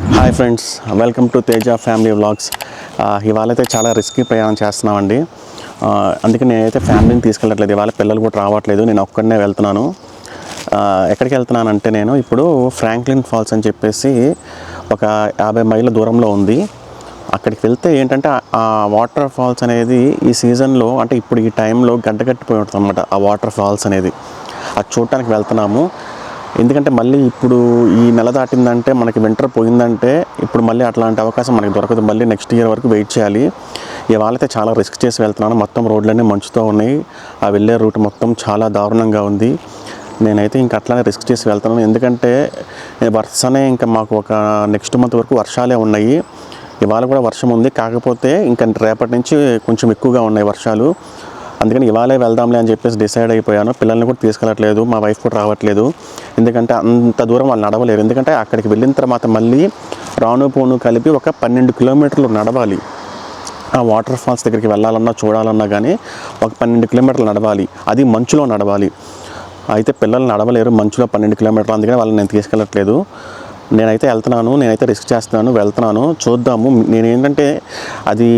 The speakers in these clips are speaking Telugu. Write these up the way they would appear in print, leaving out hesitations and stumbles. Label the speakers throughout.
Speaker 1: Hi friends, welcome to Teja family vlogs. ఇవాళ అయితే చాలా రిస్కీ ప్రయాణం చేస్తున్నామండి. అందుకే నేనైతే ఫ్యామిలీని తీసుకెళ్ళట్లేదు. ఇవాళ పిల్లలు కూడా రావట్లేదు, నేను ఒక్కడనే వెళ్తున్నాను. ఎక్కడికి వెళ్తున్నానంటే నేను ఇప్పుడు ఫ్రాంక్లిన్ ఫాల్స్ అని చెప్పేసి ఒక 50 మైళ్ళ దూరంలో ఉంది. అక్కడికి వెళ్తే ఏంటంటే ఆ వాటర్ ఫాల్స్ అనేది ఈ సీజన్లో, అంటే ఇప్పుడు ఈ టైంలో గడ్డగట్టిపోయి ఉంటుంది అన్నమాట. ఆ వాటర్ ఫాల్స్ అనేది అది చూడటానికి వెళ్తున్నాము. ఎందుకంటే మళ్ళీ ఇప్పుడు ఈ నెల దాటిందంటే, మనకి వింటర్ పోయిందంటే ఇప్పుడు మళ్ళీ అట్లాంటి అవకాశం మనకి దొరకదు. మళ్ళీ నెక్స్ట్ ఇయర్ వరకు వెయిట్ చేయాలి. ఇవాళైతే చాలా రిస్క్ చేసి వెళ్తున్నాను. మొత్తం రోడ్లన్నీ మంచుతో ఉన్నాయి. ఆ వెళ్ళే రూట్ మొత్తం చాలా దారుణంగా ఉంది. నేనైతే ఇంకా అట్లానే రిస్క్ చేసి వెళ్తున్నాను. ఎందుకంటే వర్షనే ఇంకా మాకు ఒక నెక్స్ట్ మంత్ వరకు వర్షాలే ఉన్నాయి. ఇవాళ కూడా వర్షం ఉంది, కాకపోతే ఇంకా రేపటి నుంచి కొంచెం ఎక్కువగా ఉన్నాయి వర్షాలు. అందుకని ఇవాళే వెళ్దాంలే అని చెప్పేసి డిసైడ్ అయిపోయాను. పిల్లల్ని కూడా తీసుకెళ్ళట్లేదు, మా వైఫ్ కూడా రావట్లేదు. ఎందుకంటే అంత దూరం వాళ్ళు నడవలేరు. ఎందుకంటే అక్కడికి వెళ్ళిన తర్వాత మళ్ళీ రాను పోను కలిపి ఒక 12 కిలోమీటర్లు నడవాలి. ఆ వాటర్ ఫాల్స్ దగ్గరికి వెళ్ళాలన్నా చూడాలన్నా కానీ ఒక 12 కిలోమీటర్లు నడవాలి. అది మంచులో నడవాలి. అయితే పిల్లలు నడవలేరు మంచులో 12 కిలోమీటర్లు. అందుకని వాళ్ళని నేను తీసుకెళ్ళట్లేదు. నేనైతే వెళ్తున్నాను, నేనైతే రిస్క్ చేస్తున్నాను, వెళ్తున్నాను. చూద్దాము. నేనేంటంటే అది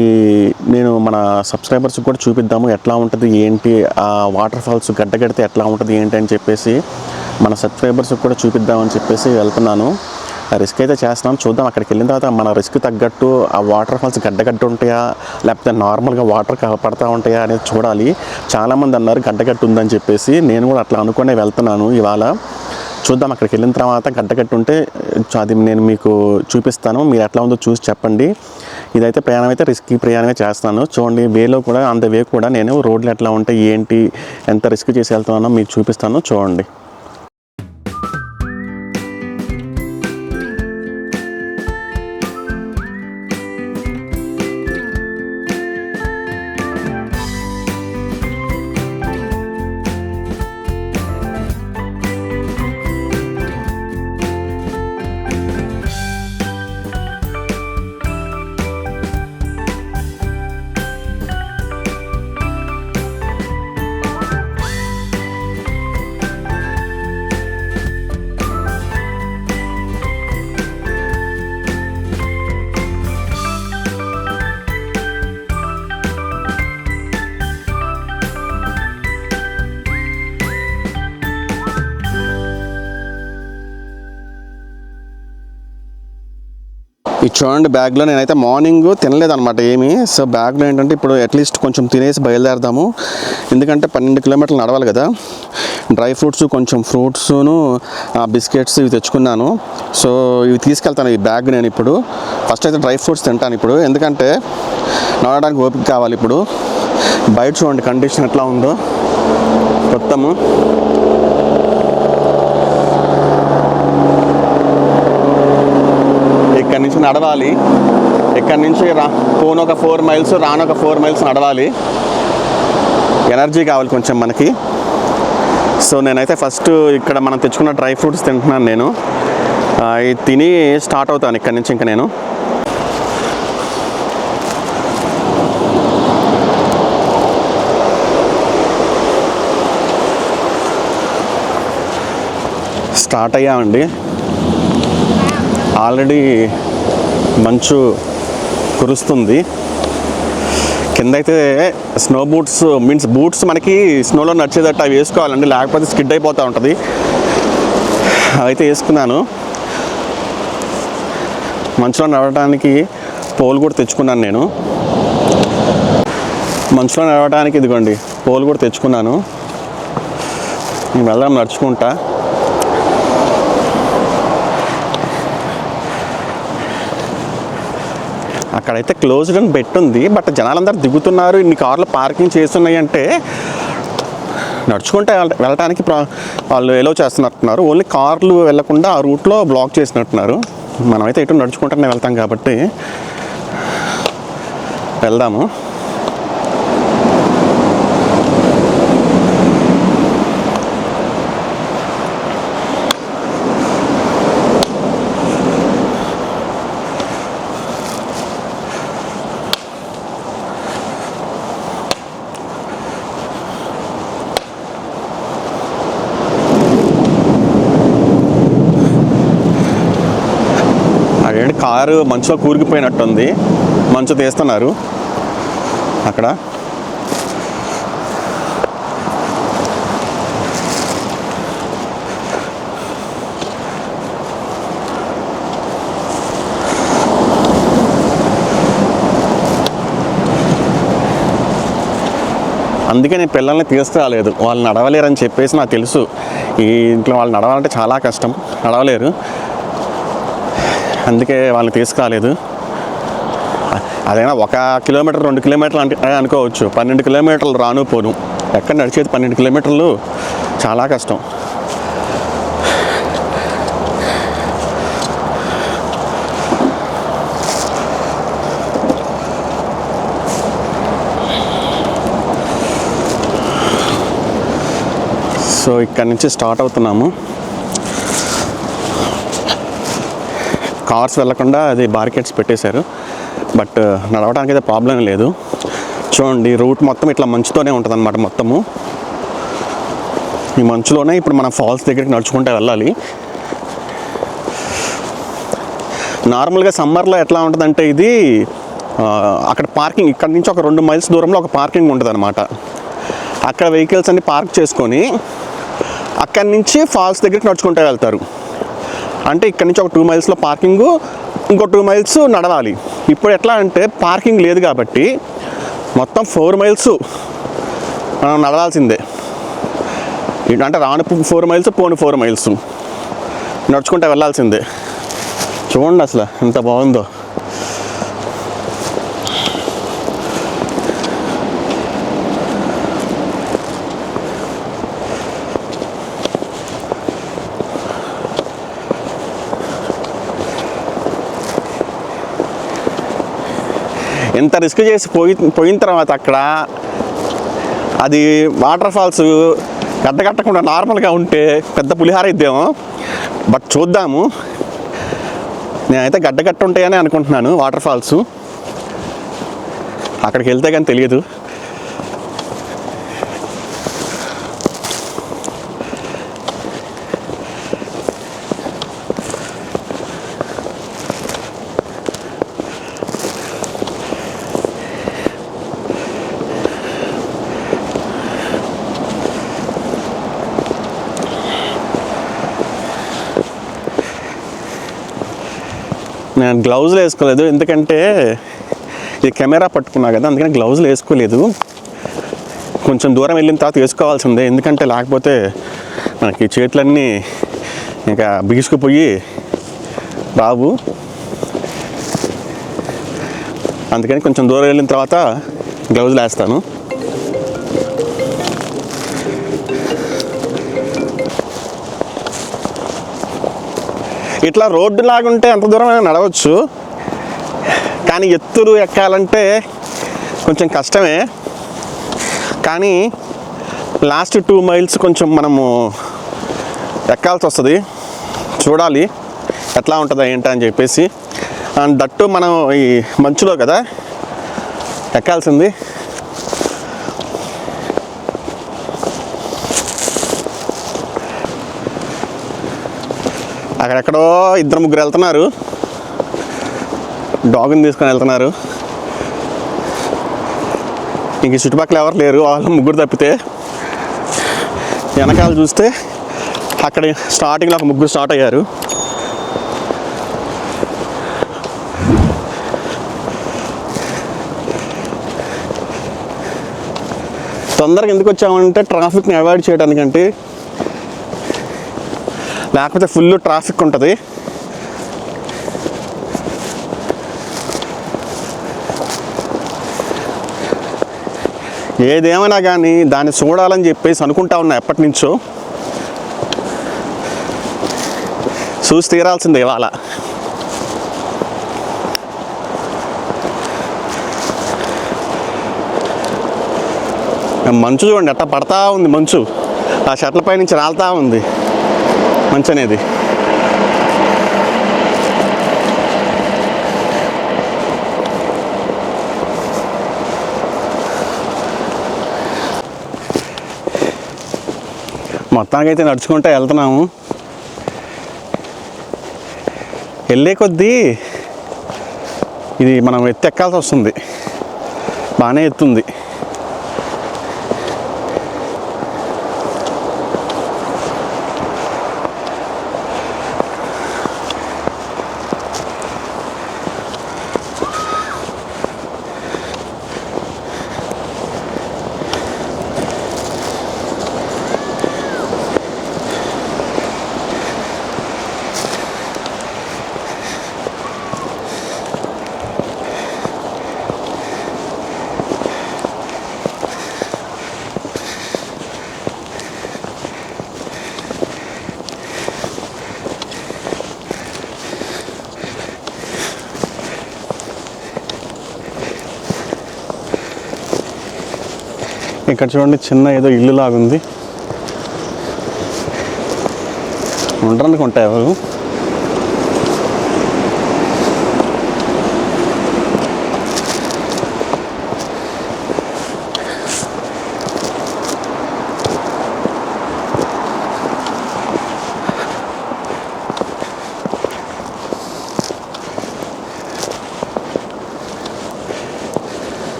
Speaker 1: నేను మన సబ్స్క్రైబర్స్కి కూడా చూపిద్దాము ఎట్లా ఉంటుంది ఏంటి, ఆ వాటర్ ఫాల్స్ గడ్డగడితే ఎట్లా ఉంటుంది ఏంటి అని చెప్పేసి మన సబ్స్క్రైబర్స్కి కూడా చూపిద్దామని చెప్పేసి వెళ్తున్నాను. రిస్క్ అయితే చేస్తున్నాను. చూద్దాం అక్కడికి వెళ్ళిన తర్వాత మన రిస్క్ తగ్గట్టు ఆ వాటర్ ఫాల్స్ గడ్డగట్టు ఉంటాయా లేకపోతే నార్మల్గా వాటర్ పడతా ఉంటాయా అనేది చూడాలి. చాలామంది అన్నారు గడ్డగట్టు ఉందని చెప్పేసి. నేను కూడా అట్లా అనుకునే వెళ్తున్నాను ఇవాళ. చూద్దాం అక్కడికి వెళ్ళిన తర్వాత గడ్డగట్టు ఉంటే అది నేను మీకు చూపిస్తాను. మీరు ఎట్లా ఉందో చూసి చెప్పండి. ఇదైతే ప్రయాణం అయితే రిస్కీ ప్రయాణమే చేస్తాను. చూడండి, వేలో కూడా ఆన్ ద వే కూడా నేను రోడ్లు ఎట్లా ఉంటాయి ఏంటి, ఎంత రిస్క్ చేసి వెళ్తున్నానో మీకు చూపిస్తాను. చూడండి. ఇది చూడండి, బ్యాగ్లో నేనైతే మార్నింగ్ తినలేదన్నమాట ఏమీ. సో బ్యాగ్లో ఏంటంటే ఇప్పుడు అట్లీస్ట్ కొంచెం తినేసి బయలుదేరదాము. ఎందుకంటే 12 కిలోమీటర్లు నడవాలి కదా. డ్రై ఫ్రూట్స్, కొంచెం ఫ్రూట్స్ను, బిస్కెట్స్ ఇవి తెచ్చుకున్నాను. సో ఇవి తీసుకెళ్తాను ఈ బ్యాగ్. నేను ఇప్పుడు ఫస్ట్ అయితే డ్రై ఫ్రూట్స్ తింటాను ఇప్పుడు, ఎందుకంటే నడవడానికి ఓపిక కావాలి. ఇప్పుడు బయట చూడండి కండిషన్ ఎట్లా ఉందో మొత్తము. ఇక్కడి నుంచి నడవాలి. ఇక్కడి నుంచి పోను ఒక 4 మైల్స్, రాను ఒక 4 మైల్స్ నడవాలి. ఎనర్జీ కావాలి కొంచెం మనకి. సో నేనైతే ఫస్ట్ ఇక్కడ మనం తెచ్చుకున్న డ్రై ఫ్రూట్స్ తింటున్నాను నేను. ఇది తిని స్టార్ట్ అవుతాను ఇక్కడి నుంచి. ఇంకా నేను స్టార్ట్ అయ్యామండి. ఆల్రెడీ మంచు కురుస్తుంది. కింద అయితే స్నో బూట్స్, మీన్స్ బూట్స్ మనకి స్నోలో నడిచేటట్టు అవి వేసుకోవాలండి, లేకపోతే స్కిడ్ అయిపోతూ ఉంటుంది. అయితే వేసుకున్నాను. మంచులో నడవడానికి పోల్ కూడా తెచ్చుకున్నాను నేను. మంచులో నడవడానికి ఇదిగోండి పోల్ కూడా తెచ్చుకున్నాను. నేను వెళ్దాం నడుచుకుంటా. అక్కడైతే క్లోజ్డ్ అని పెట్టుంది, బట్ జనాలందరూ దిగుతున్నారు. ఇన్ని కార్లు పార్కింగ్ చేస్తున్నాయి అంటే నడుచుకుంటే వెళ్ళటానికి వాళ్ళు ఎలో చేస్తున్నట్టున్నారు. ఓన్లీ కార్లు వెళ్లకుండా ఆ రూట్లో బ్లాక్ చేసినట్టున్నారు. మనమైతే ఎటు నడుచుకుంటూనే వెళ్తాం కాబట్టి వెళ్దాము. ఏంటి కారు మంచులో కూరుకుపోయినట్టుంది, మంచు తీస్తున్నారు అక్కడ. అందుకే నేను పిల్లల్ని తీసుకురాలేదు, వాళ్ళు నడవలేరని చెప్పేసి నాకు తెలుసు. ఈ ఇంట్లో వాళ్ళు నడవాలంటే చాలా కష్టం, నడవలేరు, అందుకే వాళ్ళని తీసుకురాలేదు. అదైనా 1 కిలోమీటర్ 2 కిలోమీటర్లు అంటే అనుకోవచ్చు, 12 కిలోమీటర్లు రాను పోను, ఎక్కడ నడిచేది 12 కిలోమీటర్లు చాలా కష్టం. సో ఇక్కడ నుంచి స్టార్ట్ అవుతున్నాము. కార్స్ వెళ్ళకుండా అది బారికేడ్స్ పెట్టేశారు, బట్ నడవడానికి అయితే ప్రాబ్లం లేదు. చూడండి రూట్ మొత్తం ఇట్లా మంచుతోనే ఉంటుంది అన్నమాట. మొత్తము ఈ మంచులోనే ఇప్పుడు మనం ఫాల్స్ దగ్గరికి నడుచుకుంటూ వెళ్ళాలి. నార్మల్గా సమ్మర్లో ఎట్లా ఉంటుందంటే ఇది అక్కడ పార్కింగ్, ఇక్కడ నుంచి ఒక 2 మైల్స్ దూరంలో ఒక పార్కింగ్ ఉంటుంది అనమాట. అక్కడ వెహికల్స్ అన్ని పార్క్ చేసుకొని అక్కడి నుంచి ఫాల్స్ దగ్గరికి నడుచుకుంటూ వెళ్తారు. అంటే ఇక్కడ నుంచి ఒక 2 మైల్స్లో పార్కింగు, ఇంకో 2 మైల్స్ నడవాలి. ఇప్పుడు ఎట్లా అంటే పార్కింగ్ లేదు కాబట్టి మొత్తం 4 మైల్స్ మనం నడవాల్సిందే. అంటే రాను 4 మైల్స్, పోను 4 మైల్స్ నడుచుకుంటూ వెళ్ళాల్సిందే. చూడండి అసలు ఎంత బాగుందో. ఎంత రిస్క్ చేసి పోయిన తర్వాత అక్కడ అది వాటర్ ఫాల్స్ గడ్డగట్టకుండా నార్మల్గా ఉంటే పెద్ద పులిహార ఇద్దాము. బట్ చూద్దాము, నేనైతే గడ్డగట్ట ఉంటాయని అనుకుంటున్నాను వాటర్ ఫాల్స్. అక్కడికి వెళ్తే కానీ తెలియదు. నేను గ్లౌజులు వేసుకోలేదు, ఎందుకంటే ఇది కెమెరా పట్టుకున్నా కదా, అందుకని గ్లౌజులు వేసుకోలేదు. కొంచెం దూరం వెళ్ళిన తర్వాత వేసుకోవాల్సిందే, ఎందుకంటే లేకపోతే మనకి చేతులన్నీ ఇంకా బిగుసుకుపోయి రావు. అందుకని కొంచెం దూరం వెళ్ళిన తర్వాత గ్లౌజులు వేస్తాను. ఇట్లా రోడ్డు లాగుంటే ఎంత దూరమైనా నడవచ్చు, కానీ ఎత్తులు ఎక్కాలంటే కొంచెం కష్టమే. కానీ లాస్ట్ 2 మైల్స్ కొంచెం మనము ఎక్కాల్సి వస్తుంది. చూడాలి ఎట్లా ఉంటుందా ఏంటా అని చెప్పేసి. అండ్ దట్టు మనం ఈ మంచులో కదా ఎక్కాల్సింది. అక్కడెక్కడో 2-3 వెళ్తున్నారు, డాగ్ని తీసుకొని వెళ్తున్నారు. ఇంక చుట్టుపక్కల ఎవరు లేరు, వాళ్ళు 3 తప్పితే. వెనకాల చూస్తే అక్కడ స్టార్టింగ్లో ఒక 3 స్టార్ట్ అయ్యారు. తొందరగా ఎందుకు వచ్చామంటే ట్రాఫిక్ని అవాయిడ్ చేయడానికంటే, లేకపోతే ఫుల్ ట్రాఫిక్ ఉంటుంది. ఏదేమైనా కానీ దాన్ని చూడాలని చెప్పేసి అనుకుంటా ఉన్నా ఎప్పటి నుంచో. చూసి తీరాల్సిందే ఇవాళ. మంచు చూడండి ఎట్లా పడతా ఉంది, మంచు ఆ షట్లపై నుంచి రాలుతూ ఉంది మంచు అనేది. మొత్తానికైతే నడుచుకుంటూ వెళ్తున్నాము. వెళ్ళే కొద్దీ ఇది మనం ఎక్కాల్సి వస్తుంది. బాగానే ఎత్తుంది. ఇక్కడ చూడండి, చిన్న ఏదో ఇల్లు లాగుంది. ఉండడానికి ఉంటాయి ఎవరు.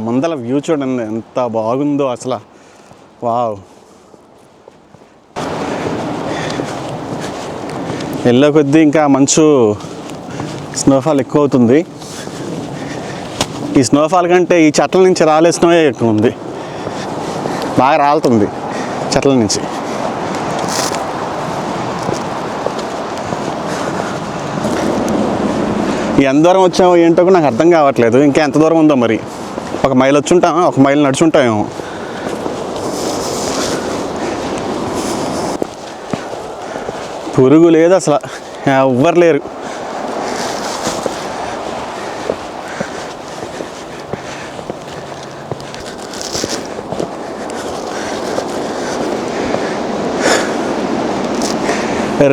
Speaker 1: ముందల వ్యూ చూడండి ఎంత బాగుందో అసలు. వావ్. వెళ్ళే కొద్దీ ఇంకా మంచు స్నోఫాల్ ఎక్కువ అవుతుంది. ఈ స్నోఫాల్ కంటే ఈ చెట్ల నుంచి రాలే స్నోయే ఎక్కువ ఉంది. బాగా రాలుతుంది చెట్ల నుంచి. ఎంత దూరం వచ్చామో ఏంటో నాకు అర్థం కావట్లేదు. ఇంకా ఎంత దూరం ఉందో మరి. 1 మైల్ వచ్చుంటాం, 1 మైల్ నడుచుంటామేమో. పురుగు లేదు అసలు, ఎవ్వరు లేరు.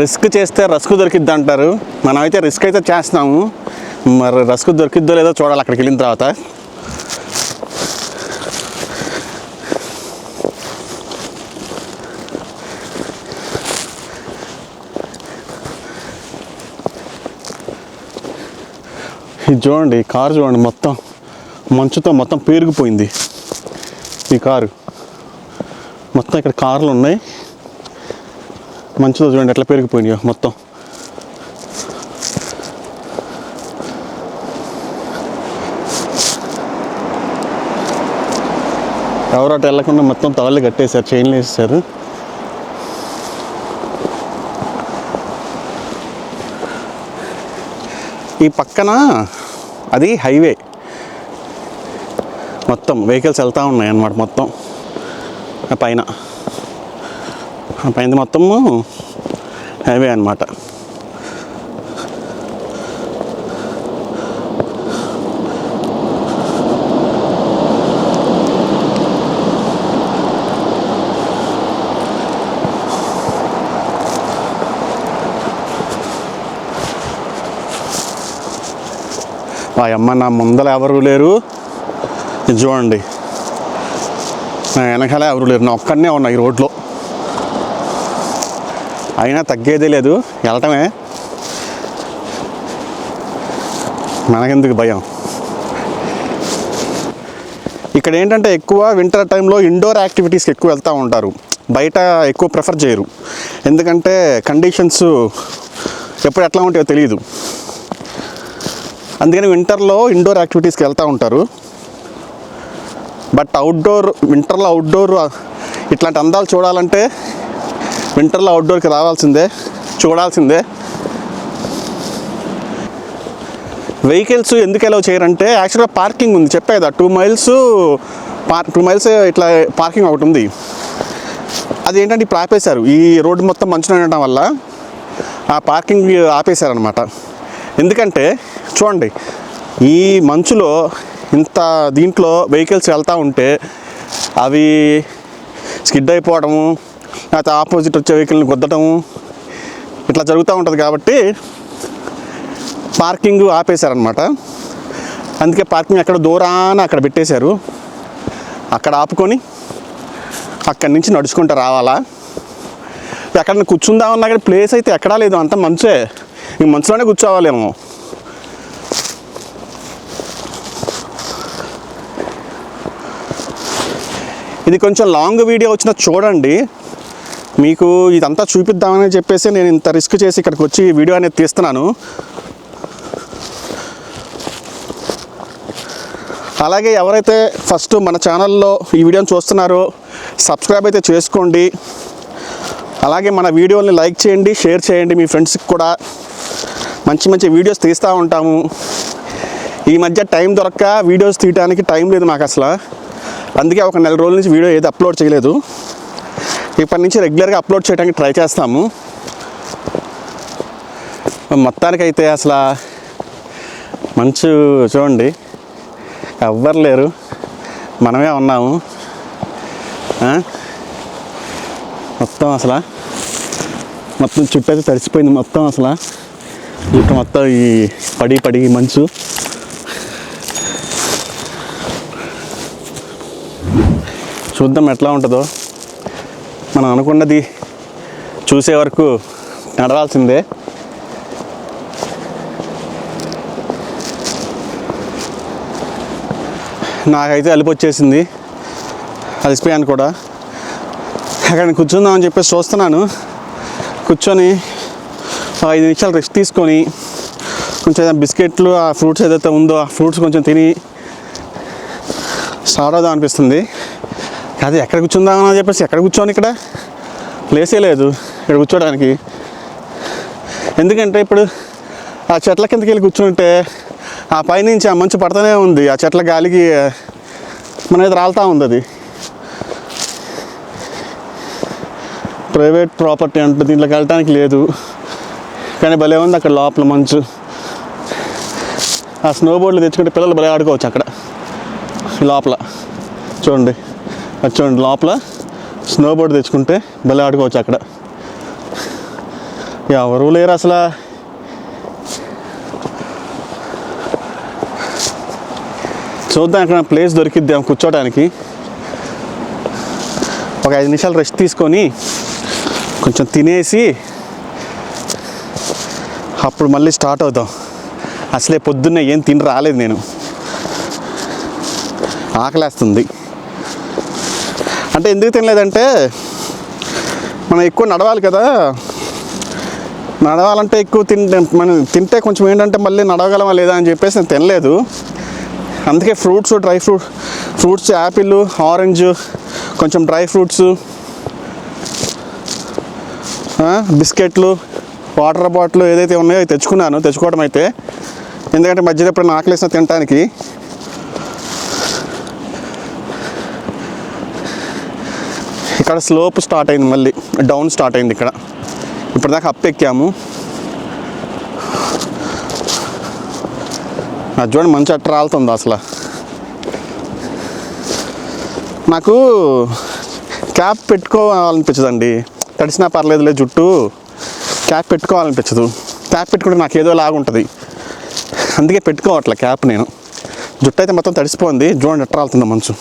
Speaker 1: రిస్క్ చేస్తే రస్క్ దొరికిద్ది అంటారు. మనమైతే రిస్క్ అయితే చేస్తున్నాము. మరి రస్క్ దొరికిద్దో లేదో చూడాలి అక్కడికి వెళ్ళిన తర్వాత. ఇది చూడండి, కారు చూడండి, మొత్తం మంచుతో మొత్తం పేరుకుపోయింది ఈ కారు. మొత్తం ఇక్కడ కార్లు ఉన్నాయి, మంచుతో చూడండి ఎట్లా పేరుకుపోయినాయో మొత్తం. ఎవరు అటు వెళ్ళకుండా మొత్తం తాళ్ళు కట్టేశారు, చైన్లు వేసేసారు. ఈ పక్కన అది హైవే, మొత్తం వెహికల్స్ వెళ్తూ ఉన్నాయి అన్నమాట. మొత్తం పైన మొత్తము హైవే అన్నమాట. అమ్మ, నా ముందర ఎవరు లేరు. ఇది చూడండి, నా వెనకాల ఎవరు లేరు. నా ఒక్కడనే ఉన్నా ఈ రోడ్లో. అయినా తగ్గేదే లేదు, వెళ్ళటమే. మనకెందుకు భయం. ఇక్కడ ఏంటంటే ఎక్కువ వింటర్ టైంలో ఇండోర్ యాక్టివిటీస్కి ఎక్కువ వెళ్తూ ఉంటారు, బయట ఎక్కువ ప్రిఫర్ చేయరు. ఎందుకంటే కండిషన్స్ ఎప్పుడు ఎట్లా ఉంటాయో తెలియదు. అందుకని వింటర్లో ఇండోర్ యాక్టివిటీస్కి వెళ్తూ ఉంటారు. బట్ వింటర్లో అవుట్డోర్ ఇట్లాంటి అందాలు చూడాలంటే వింటర్లో అవుట్డోర్కి రావాల్సిందే, చూడాల్సిందే. వెహికల్స్ ఎందుకు అలౌ చేయరంటే, యాక్చువల్గా పార్కింగ్ ఉంది, చెప్పే కదా 2 మైల్స్ ఇట్లా పార్కింగ్ ఒకటి ఉంది. అది ఏంటంటే ఇప్పుడు ఆపేశారు. ఈ రోడ్డు మొత్తం మంచున ఉండటం వల్ల ఆ పార్కింగ్ ఆపేశారనమాట. ఎందుకంటే చూడండి, ఈ మంచులో దీంట్లో వెహికల్స్ వెళ్తూ ఉంటే అవి స్కిడ్ అయిపోవడము, లేకపోతే ఆపోజిట్ వచ్చే వెహికల్ని గుద్దటము ఇట్లా జరుగుతూ ఉంటుంది. కాబట్టి పార్కింగ్ ఆపేశారనమాట. అందుకే పార్కింగ్ ఎక్కడ దూరాన అక్కడ పెట్టేశారు. అక్కడ ఆపుకొని అక్కడి నుంచి నడుచుకుంటూ రావాలా. ఎక్కడ కూర్చుందామన్నా కానీ ప్లేస్ అయితే ఎక్కడా లేదు, అంత మంచే. ఇంక మంచులోనే కూర్చోవాలేమో. ఇది కొంచెం లాంగ్ వీడియో వచ్చిన చూడండి. మీకు ఇదంతా చూపిద్దామని చెప్పేసి నేను ఇంత రిస్క్ చేసి ఇక్కడికి వచ్చి వీడియో అనేది తీస్తున్నాను. అలాగే ఎవరైతే ఫస్ట్ మన ఛానల్లో ఈ వీడియోని చూస్తున్నారో సబ్స్క్రైబ్ అయితే చేసుకోండి. అలాగే మన వీడియోని లైక్ చేయండి, షేర్ చేయండి మీ ఫ్రెండ్స్కి కూడా. మంచి మంచి వీడియోస్ తీస్తూ ఉంటాము. ఈ మధ్య టైం దొరక్క వీడియోస్ తీయడానికి టైం లేదు మాకు అసలు. అందుకే ఒక నెల రోజుల నుంచి వీడియో ఏది అప్లోడ్ చేయలేదు. ఇప్పటి నుంచి రెగ్యులర్గా అప్లోడ్ చేయడానికి ట్రై చేస్తాము. మొత్తానికైతే అసలు మంచు చూడండి, ఎవ్వరు లేరు, మనమే ఉన్నాము. మొత్తం చుట్టూ అయితే తడిసిపోయింది మొత్తం. అసలు చుట్టూ మొత్తం ఈ పడి మంచు. చూద్దాం ఎట్లా ఉంటుందో. మనం అనుకున్నది చూసే వరకు నడవాల్సిందే. నాకైతే అలిపి వచ్చేసింది, అలసిపోయాను కూడా. అక్కడ కూర్చుందామని చెప్పేసి చూస్తున్నాను. కూర్చొని 5 నిమిషాలు రెస్ట్ తీసుకొని కొంచెం బిస్కెట్లు, ఆ ఫ్రూట్స్ ఏదైతే ఉందో ఆ ఫ్రూట్స్ కొంచెం తిని స్టార్ట్ అవుదాం అనిపిస్తుంది. అది ఎక్కడ కూర్చుందామని చెప్పేసి ఎక్కడ కూర్చోని, ఇక్కడ ప్లేసే లేదు ఇక్కడ కూర్చోడానికి. ఎందుకంటే ఇప్పుడు ఆ చెట్ల కిందకి వెళ్ళి కూర్చుంటే ఆ పైనుంచి ఆ మంచు పడుతూనే ఉంది. ఆ చెట్ల గాలికి మన మీద రాలుతూ ఉంది. అది ప్రైవేట్ ప్రాపర్టీ అంటే దీంట్లోకి వెళ్ళటానికి లేదు, కానీ భలే ఉంది అక్కడ లోపల మంచు. ఆ స్నో బోర్డులు తెచ్చుకుంటే పిల్లలు భలే ఆడుకోవచ్చు అక్కడ లోపల. చూడండి లోపల స్నో బోర్డు తెచ్చుకుంటే భలే ఆడుకోవచ్చు అక్కడ. ఎవరు లేరు అసలు. చూద్దాం అక్కడ ప్లేస్ దొరికిద్దాం కూర్చోడానికి. ఒక 5 నిమిషాలు రెస్ట్ తీసుకొని కొంచెం తినేసి అప్పుడు మళ్ళీ స్టార్ట్ అవుతాం. అసలే పొద్దున్నే ఏం తిని రాలేదు నేను, ఆకలేస్తుంది. అంటే ఎందుకు తినలేదంటే మనం ఎక్కువ నడవాలి కదా. నడవాలంటే ఎక్కువ మనం తింటే కొంచెం ఏంటంటే మళ్ళీ నడవగలమా లేదా అని చెప్పేసి నేను తినలేదు. అందుకే ఫ్రూట్స్ యాపిల్, ఆరెంజ్, కొంచెం డ్రై ఫ్రూట్స్, బిస్కెట్లు, వాటర్ బాటిల్ ఏదైతే ఉన్నాయో అవి తెచ్చుకోవడం అయితే. ఎందుకంటే మధ్యలో ఎప్పుడైనా ఆకలేసిన తినడానికి. ఇక్కడ స్లోప్ స్టార్ట్ అయింది, మళ్ళీ డౌన్ స్టార్ట్ అయింది. ఇక్కడ ఇప్పటిదాకా అప్ ఎక్కాము. అది చూడండి మంచి అట్ట రాలుతుంది అసలు. నాకు క్యాప్ పెట్టుకోవాలనిపించదండి. తడిసినా పర్లేదులే జుట్టు, క్యాప్ పెట్టుకోవాలనిపించదు. క్యాప్ పెట్టుకుంటే నాకు ఏదో లాగా ఉంటుంది, అందుకే పెట్టుకోవట్లే క్యాప్ నేను. జుట్టు అయితే మొత్తం తడిసిపోయింది. చూడండి ఎట్ట రాలుతుందో మంచు.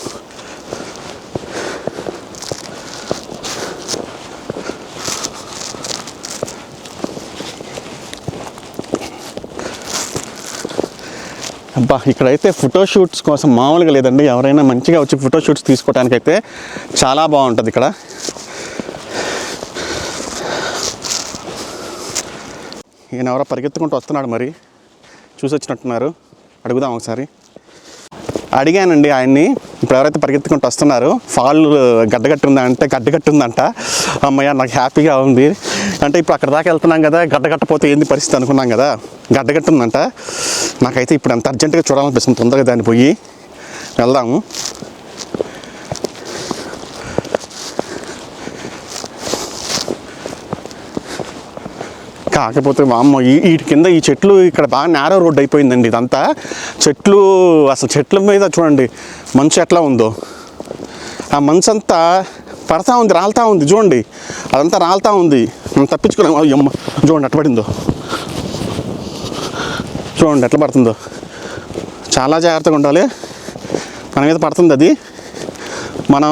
Speaker 1: అబ్బా, ఇక్కడైతే ఫోటోషూట్స్ కోసం మామూలుగా లేదండి. ఎవరైనా మంచిగా వచ్చి ఫోటోషూట్స్ తీసుకోవడానికైతే చాలా బాగుంటుంది ఇక్కడ. ఈయన ఎవరో పరిగెత్తుకుంటూ వస్తున్నాడు, మరి చూసి వచ్చినట్టున్నారు. అడుగుదాం ఒకసారి. అడిగానండి ఆయన్ని, ఇప్పుడు ఎవరైతే పరిగెత్తుకుంటూ వస్తున్నారు ఫాల్ గడ్డగట్టుందంట. అమ్మయ్య నాకు హ్యాపీగా ఉంది. అంటే ఇప్పుడు అక్కడ దాకా వెళ్తున్నాం కదా, గడ్డగట్టపోతే ఏంది పరిస్థితి అనుకున్నాం కదా, గడ్డగట్టుందంట. నాకైతే ఇప్పుడు అంత అర్జెంటుగా చూడాలనిపిస్తుంది. తొందరగా దాన్ని పోయి వెళ్దాము. కాకపోతే వామ్మో, వీటి కింద ఈ చెట్లు ఇక్కడ బాగా నేరో రోడ్డు అయిపోయిందండి. ఇదంతా చెట్లు, అసలు చెట్ల మీద చూడండి మంచు ఎట్లా ఉందో. ఆ మంచు అంతా పడతా ఉంది, రాలుతూ ఉంది. చూడండి అదంతా రాలుతూ ఉంది. మనం తప్పించుకున్నాం. అమ్మ చూడండి ఎట్లా పడిందో, చూడండి ఎట్లా పడుతుందో. చాలా జాగ్రత్తగా ఉండాలి. మన మీద పడుతుంది అది, మనం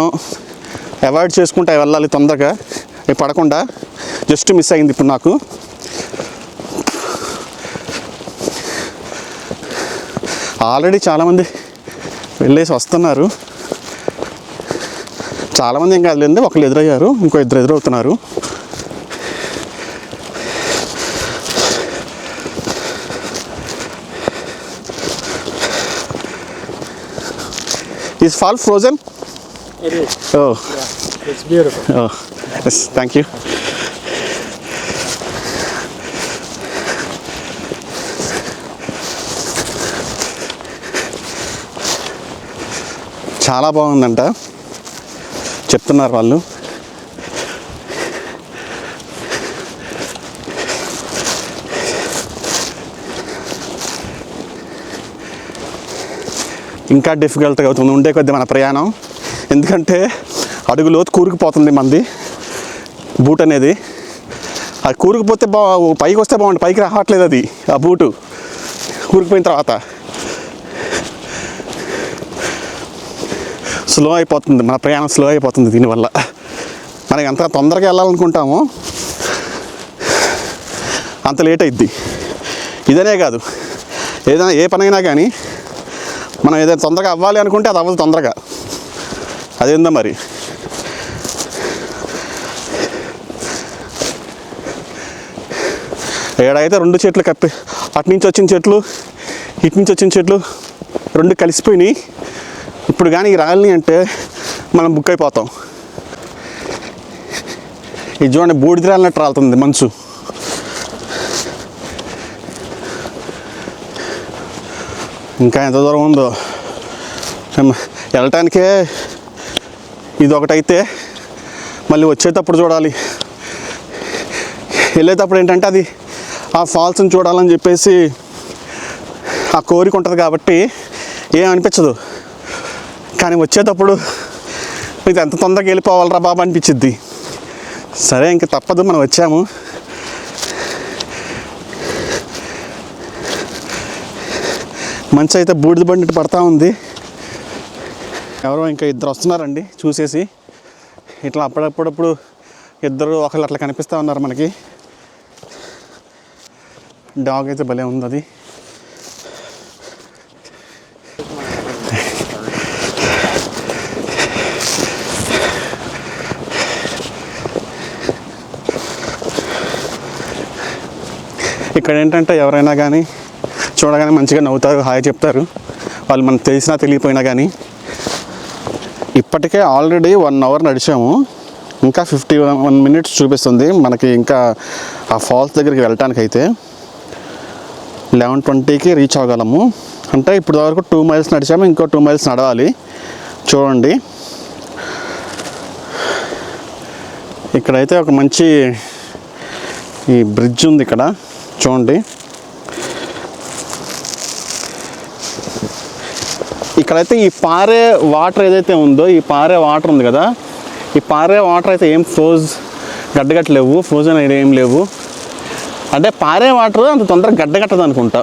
Speaker 1: అవాయిడ్ చేసుకుంటే వెళ్ళాలి తొందరగా. పడకుండా జస్ట్ మిస్ అయింది ఇప్పుడు నాకు. ఆల్రెడీ చాలామంది వెళ్ళేసి వస్తున్నారు. చాలామంది ఏం కాదులేండి, ఒకళ్ళు ఎదురయ్యారు, ఇంకో ఇద్దరు ఎదురవుతున్నారు. Is fall frozen?
Speaker 2: It is.
Speaker 1: Oh.
Speaker 2: Yeah, it's beautiful.
Speaker 1: Oh, yes, thank you. చాలా బాగుందంట చెప్తున్నారు వాళ్ళు. ఇంకా డిఫికల్ట్గా అవుతుంది ఉండే కొద్దీ మన ప్రయాణం. ఎందుకంటే అడుగు లోతు కూరుకుపోతుంది మంది బూట్ అనేది. అది కూరుకుపోతే పైకి వస్తే బాగుంటుంది, పైకి రావట్లేదు అది. ఆ బూటు కూరుకుపోయిన తర్వాత స్లో అయిపోతుంది మన ప్రయాణం, స్లో అయిపోతుంది దీనివల్ల. మనకి ఎంత తొందరగా వెళ్ళాలనుకుంటామో అంత లేట్ అయిద్ది. ఇదనే కాదు, ఏదైనా ఏ పనైనా కానీ మనం ఏదైనా తొందరగా అవ్వాలి అనుకుంటే అది అవ్వదు తొందరగా. అదేందో మరి. ఏడైతే రెండు చెట్లు కప్పి, అటు నుంచి వచ్చిన చెట్లు ఇటు నుంచి వచ్చిన చెట్లు రెండు కలిసిపోయినాయి. ఇప్పుడు కానీ రాలిని అంటే మనం బుక్ అయిపోతాం. ఇది చూడండి, బూడిద రాలినట్టు రాలుతుంది మంచు. ఇంకా ఎంత దూరం ఉందో వెళ్ళటానికే. ఇది ఒకటైతే మళ్ళీ వచ్చేటప్పుడు చూడాలి. వెళ్ళేటప్పుడు ఏంటంటే అది ఆ ఫాల్స్ని చూడాలని చెప్పేసి ఆ కోరిక ఉంటుంది కాబట్టి ఏం అనిపించదు. కానీ వచ్చేటప్పుడు ఇది ఎంత తొందరగా వెళ్ళిపోవాలరా బాబా అనిపించిద్ది. సరే ఇంక తప్పదు, మనం వచ్చాము. మంచి అయితే బూడిద బండి పడతా ఉంది. ఎవరో ఇంకా ఇద్దరు వస్తున్నారండి చూసేసి. ఇట్లా అప్పుడప్పుడు ఇద్దరు ఒకళ్ళు అట్లా కనిపిస్తూ ఉన్నారు మనకి. డాగ్ అయితే భలే ఉంది అది. ఇక్కడ ఏంటంటే ఎవరైనా కానీ చూడగానే మంచిగా నవ్వుతారు, హాయ్ చెప్తారు. వాళ్ళు మనకు తెలిసినా తెలియపోయినా కానీ. ఇప్పటికే ఆల్రెడీ 1 అవర్ నడిచాము, ఇంకా 51 minutes చూపిస్తుంది మనకి. ఇంకా ఆ ఫాల్స్ దగ్గరికి వెళ్ళటానికి అయితే 11:20కి రీచ్ అవ్వగలము. అంటే ఇప్పుడు వరకు 2 miles నడిచాము, ఇంకో 2 miles నడవాలి. చూడండి, ఇక్కడైతే ఒక మంచి ఈ బ్రిడ్జ్ ఉంది ఇక్కడ చూడండి. ఇక్కడైతే ఈ పారే వాటర్ ఏదైతే ఉందో, ఈ పారే వాటర్ ఉంది కదా, ఈ పారే వాటర్ అయితే ఏం గడ్డగట్టలేవు, ఫ్రోజన్ అయితే ఏం లేవు. అంటే పారే వాటర్ అంత తొందరగా గడ్డగట్టదు అనుకుంటా.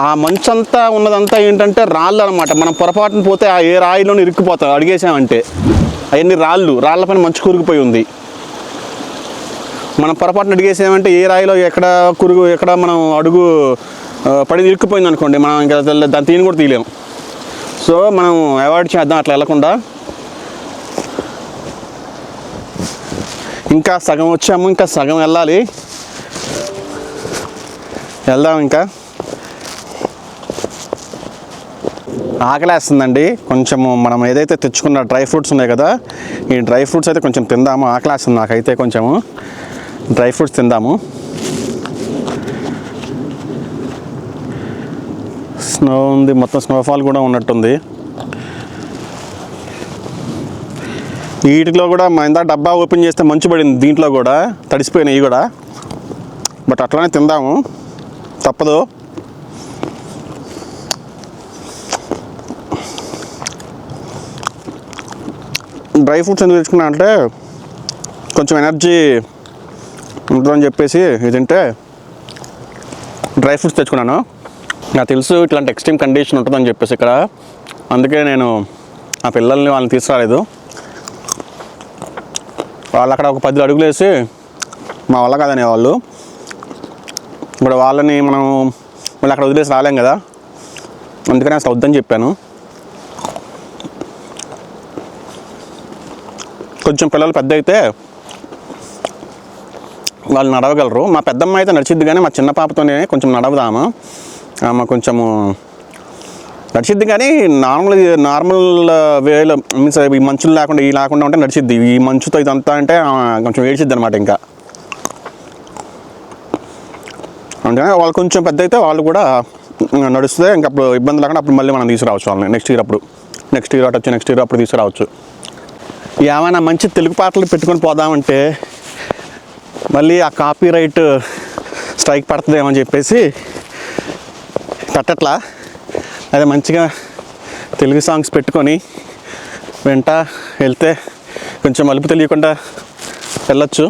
Speaker 1: ఆ మంచంతా ఉన్నదంతా ఏంటంటే రాళ్ళు అనమాట. మనం పొరపాటున పోతే ఆ ఏ రాయిలోనే ఇరుక్కుపోతాం అడిగేసామంటే. అవన్నీ రాళ్ళ పైన మంచు కూరుకుపోయి ఉంది. మనం పొరపాటున అడిగేసామంటే ఏ రాయిలో ఎక్కడ మనం అడుగు పడి ఇరుక్కుపోయింది అనుకోండి, మనం ఇంకా దాన్ని తీని కూడా తీయలేము. సో మనం అవాయిడ్ చేద్దాం అట్లా వెళ్ళకుండా. ఇంకా సగం వచ్చాము, ఇంకా సగం వెళ్ళాలి. వెళ్దాం. ఇంకా ఆకలేస్తుందండి కొంచెము. మనం ఏదైతే తెచ్చుకున్న డ్రై ఫ్రూట్స్ ఉన్నాయి కదా, ఈ డ్రై ఫ్రూట్స్ అయితే కొంచెం తిందాము. ఆకలేస్తుంది నాకైతే, కొంచెము డ్రై ఫ్రూట్స్ తిందాము. స్నో ఉంది, మొత్తం స్నోఫాల్ కూడా ఉన్నట్టుంది. వీటిలో కూడా ఇందా డబ్బా ఓపెన్ చేస్తే మంచు పడింది, దీంట్లో కూడా తడిసిపోయినాయి కూడా. బట్ అట్లానే తిందాము, తప్పదు. డ్రై ఫ్రూట్స్ ఎందుకు తెచ్చుకున్నా అంటే కొంచెం ఎనర్జీ ఉంటుందని చెప్పేసి ఇది తింటే డ్రై ఫ్రూట్స్ తెచ్చుకున్నాను. నాకు తెలుసు ఇట్లాంటి ఎక్స్ట్రీమ్ కండిషన్ ఉంటుందని చెప్పేసి ఇక్కడ, అందుకే నేను ఆ పిల్లల్ని వాళ్ళని తీసుకురాలేదు. వాళ్ళు అక్కడ ఒక 10 అడుగులు వేసి మా వల్ల కాదనే వాళ్ళు. ఇప్పుడు వాళ్ళని మనం మళ్ళీ అక్కడ వదిలేసి రాలేం కదా, అందుకని అసలు వద్దని చెప్పాను. కొంచెం పిల్లలు పెద్ద అయితే వాళ్ళు నడవగలరు. మా పెద్దమ్మ అయితే నడిచిద్ది, కానీ మా చిన్న పాపతోనే కొంచెం నడవదామా. ఆమె కొంచెము నడిచిద్ది, కానీ నార్మల్ వేలో మీన్స్ ఈ మంచులు లేకుండా ఈ లేకుండా ఉంటే నడిచిద్ది. ఈ మంచుతో ఇదంతా అంటే కొంచెం ఏడ్చిద్ది అనమాట. ఇంకా అంటే వాళ్ళు కొంచెం పెద్ద అయితే వాళ్ళు కూడా నడుస్తే ఇంకా అప్పుడు ఇబ్బంది లేకుండా అప్పుడు మళ్ళీ మనం తీసుకురావచ్చు వాళ్ళని. నెక్స్ట్ ఇయర్ అప్పుడు తీసుకురావచ్చు. ఏమైనా మంచి తెలుగు పాటలు పెట్టుకొని పోదామంటే మళ్ళీ ఆ కాపీ రైట్ స్ట్రైక్ పడుతుందేమని చెప్పేసి పెట్టట్లా. అదే మంచిగా తెలుగు సాంగ్స్ పెట్టుకొని వెంట వెళ్తే కొంచెం మలుపు తెలియకుండా వెళ్ళొచ్చు.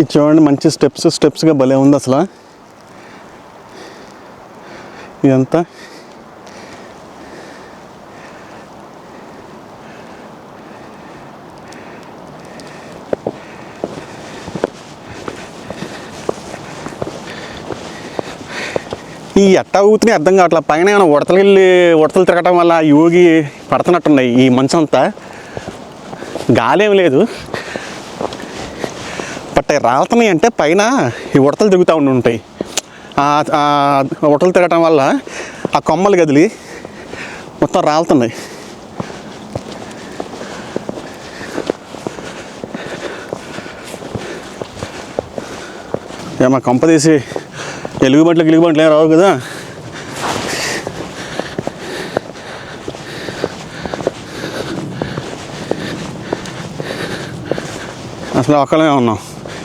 Speaker 1: ఇది చూడండి, మంచి స్టెప్స్గా భలే ఉంది అసలు ఇదంతా. ఈ ఎట్టా ఊతిని అర్థం కావట్లేదు. పైన ఏమైనా ఉడతలు తిరగటం వల్ల యోగి పడుతున్నట్టున్నాయి. ఈ మంచం అంతా గాలి ఏమి లేదు, బట్ రాలుతున్నాయి అంటే పైన ఈ ఉడతలు తిరుగుతూ ఉంటాయి. ఉడతలు తిరగటం వల్ల ఆ కొమ్మలు కదిలి మొత్తం రాలుతున్నాయి. ఏమో కొంప తీసి గిలుగుబంట్లు ఏం రావు కదా. అసలు ఒక్కలమే ఉన్నాం,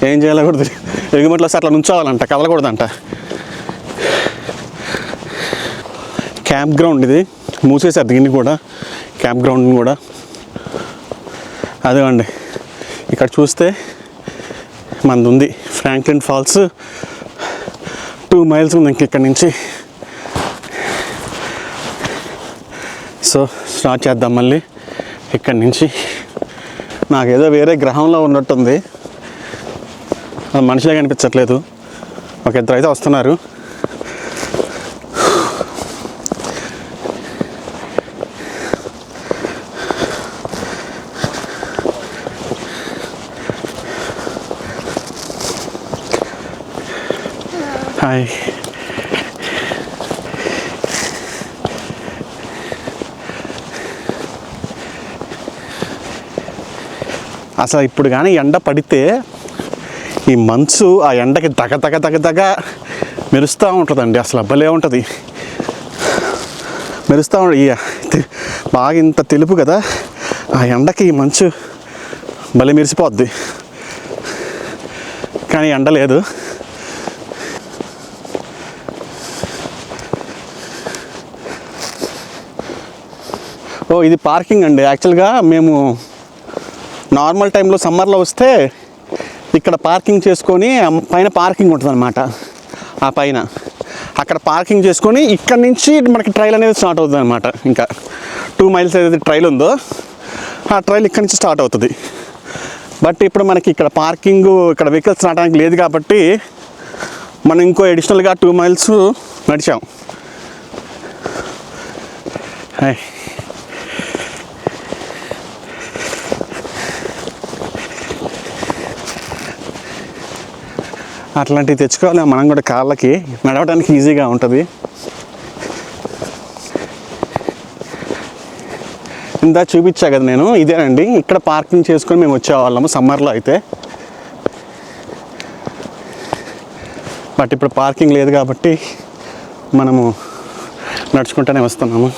Speaker 1: ఏం చేయాలో కూడా తెలియదు. ఎలుగుబంట్లు వస్తే అట్లా నుంచోవాలంట, కదలకూడదంట. క్యాంప్ గ్రౌండ్ ఇది, మూసేసారు దీన్ని కూడా, క్యాంప్ గ్రౌండ్ని కూడా. అదేమండి ఇక్కడ చూస్తే మనది ఉంది ఫ్రాంక్లిన్ ఫాల్స్. 2 miles ఉంది ఇంక ఇక్కడి నుంచి. సో స్టార్ట్ చేద్దాం మళ్ళీ ఇక్కడి నుంచి. నాకేదో వేరే గ్రహంలో ఉన్నట్టుంది, మనుషులే కనిపించట్లేదు. ఒక 2 అయితే వస్తున్నారు. హాయ్. అసలు ఇప్పుడు కానీ ఎండ పడితే ఈ మంచు ఆ ఎండకి దగ మెరుస్తూ ఉంటుందండి. అసలు భలే ఉంటుంది, మెరుస్తూ ఉంటుంది. బాగా ఇంత తెలుపు కదా, ఆ ఎండకి ఈ మంచు భలే మెరిసిపోద్ది. కానీ ఎండ లేదు. ఓ ఇది పార్కింగ్ అండి. యాక్చువల్గా మేము నార్మల్ టైంలో సమ్మర్లో వస్తే ఇక్కడ పార్కింగ్ చేసుకొని పైన పార్కింగ్ ఉంటుంది అనమాట. ఆ పైన అక్కడ పార్కింగ్ చేసుకొని ఇక్కడ నుంచి మనకి ట్రైల్ అనేది స్టార్ట్ అవుతుంది అనమాట. ఇంకా 2 miles ఏదైతే ట్రైల్ ఉందో ఆ ట్రైల్ ఇక్కడ నుంచి స్టార్ట్ అవుతుంది. బట్ ఇప్పుడు మనకి ఇక్కడ పార్కింగ్, ఇక్కడ వెహికల్స్ రావడానికి లేదు కాబట్టి మనం ఇంకో అడిషనల్గా 2 miles నడిచాం. హాయ్. అట్లాంటివి తెచ్చుకోవాలి మనం కూడా, కాళ్ళకి నడవడానికి ఈజీగా ఉంటుంది. ఇందా చూపించా కదా నేను, ఇదేనండి. ఇక్కడ పార్కింగ్ చేసుకొని మేము వచ్చేవాళ్ళము సమ్మర్లో అయితే. బట్ ఇప్పుడు పార్కింగ్ లేదు కాబట్టి మనము నడుచుకుంటూనే వస్తున్నాము.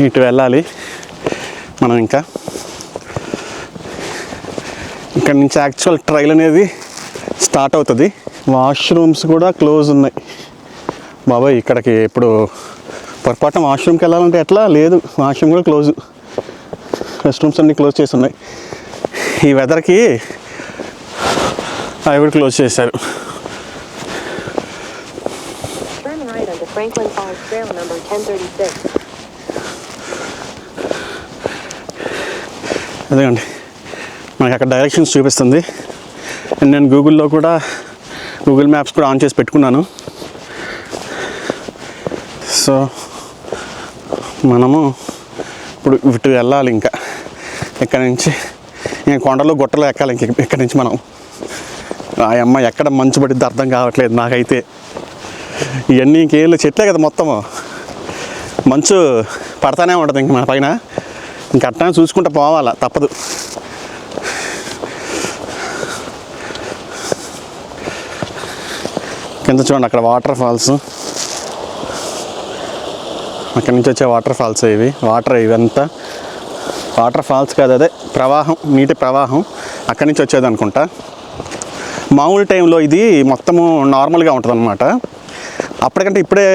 Speaker 1: ఇటు వెళ్ళాలి మనం. ఇంకా ఇక్కడ నుంచి యాక్చువల్ ట్రైల్ అనేది స్టార్ట్ అవుతుంది. వాష్రూమ్స్ కూడా క్లోజ్ ఉన్నాయి బాబాయ్. ఇక్కడికి ఇప్పుడు పొరపాటున వాష్రూమ్కి వెళ్ళాలంటే ఎట్లా? లేదు, వాష్రూమ్ కూడా క్లోజ్. రెస్ట్ రూమ్స్ అన్నీ క్లోజ్ చేసి ఉన్నాయి. ఈ వెదర్కి అవి కూడా క్లోజ్ చేశారు.
Speaker 3: Turn right onto Franklin Falls Trail number 1036.
Speaker 1: అదేండి మనకి అక్కడ డైరెక్షన్స్ చూపిస్తుంది. నేను గూగుల్లో కూడా గూగుల్ మ్యాప్స్ కూడా ఆన్ చేసి పెట్టుకున్నాను. సో మనము ఇప్పుడు ఇటు వెళ్ళాలి. ఇంకా ఇక్కడ నుంచి నేను కొండలు గుట్టలు ఎక్కాలి. ఇంక ఇక్కడి నుంచి మనం ఆ అమ్మ ఎక్కడ మంచు పడిద్ది అర్థం కావట్లేదు నాకైతే. ఇవన్నీ ఇంకేళ్ళు చెట్లే కదా మొత్తము, మంచు పడతానే ఉంటుంది ఇంక మన పైన. ఇంక అట్టా చూసుకుంటూ పోవాలా, తప్పదు. కింద చూడండి అక్కడ వాటర్ ఫాల్స్, అక్కడి నుంచి వచ్చే వాటర్ ఫాల్స్ ఇవి. ఇవంతా వాటర్ ఫాల్స్ కాదు, అదే ప్రవాహం, నీటి ప్రవాహం అక్కడి నుంచి వచ్చేది అనుకుంటా. మామూలు టైంలో ఇది మొత్తము నార్మల్గా ఉంటుంది అనమాట. అప్పటికంటే ఇప్పుడే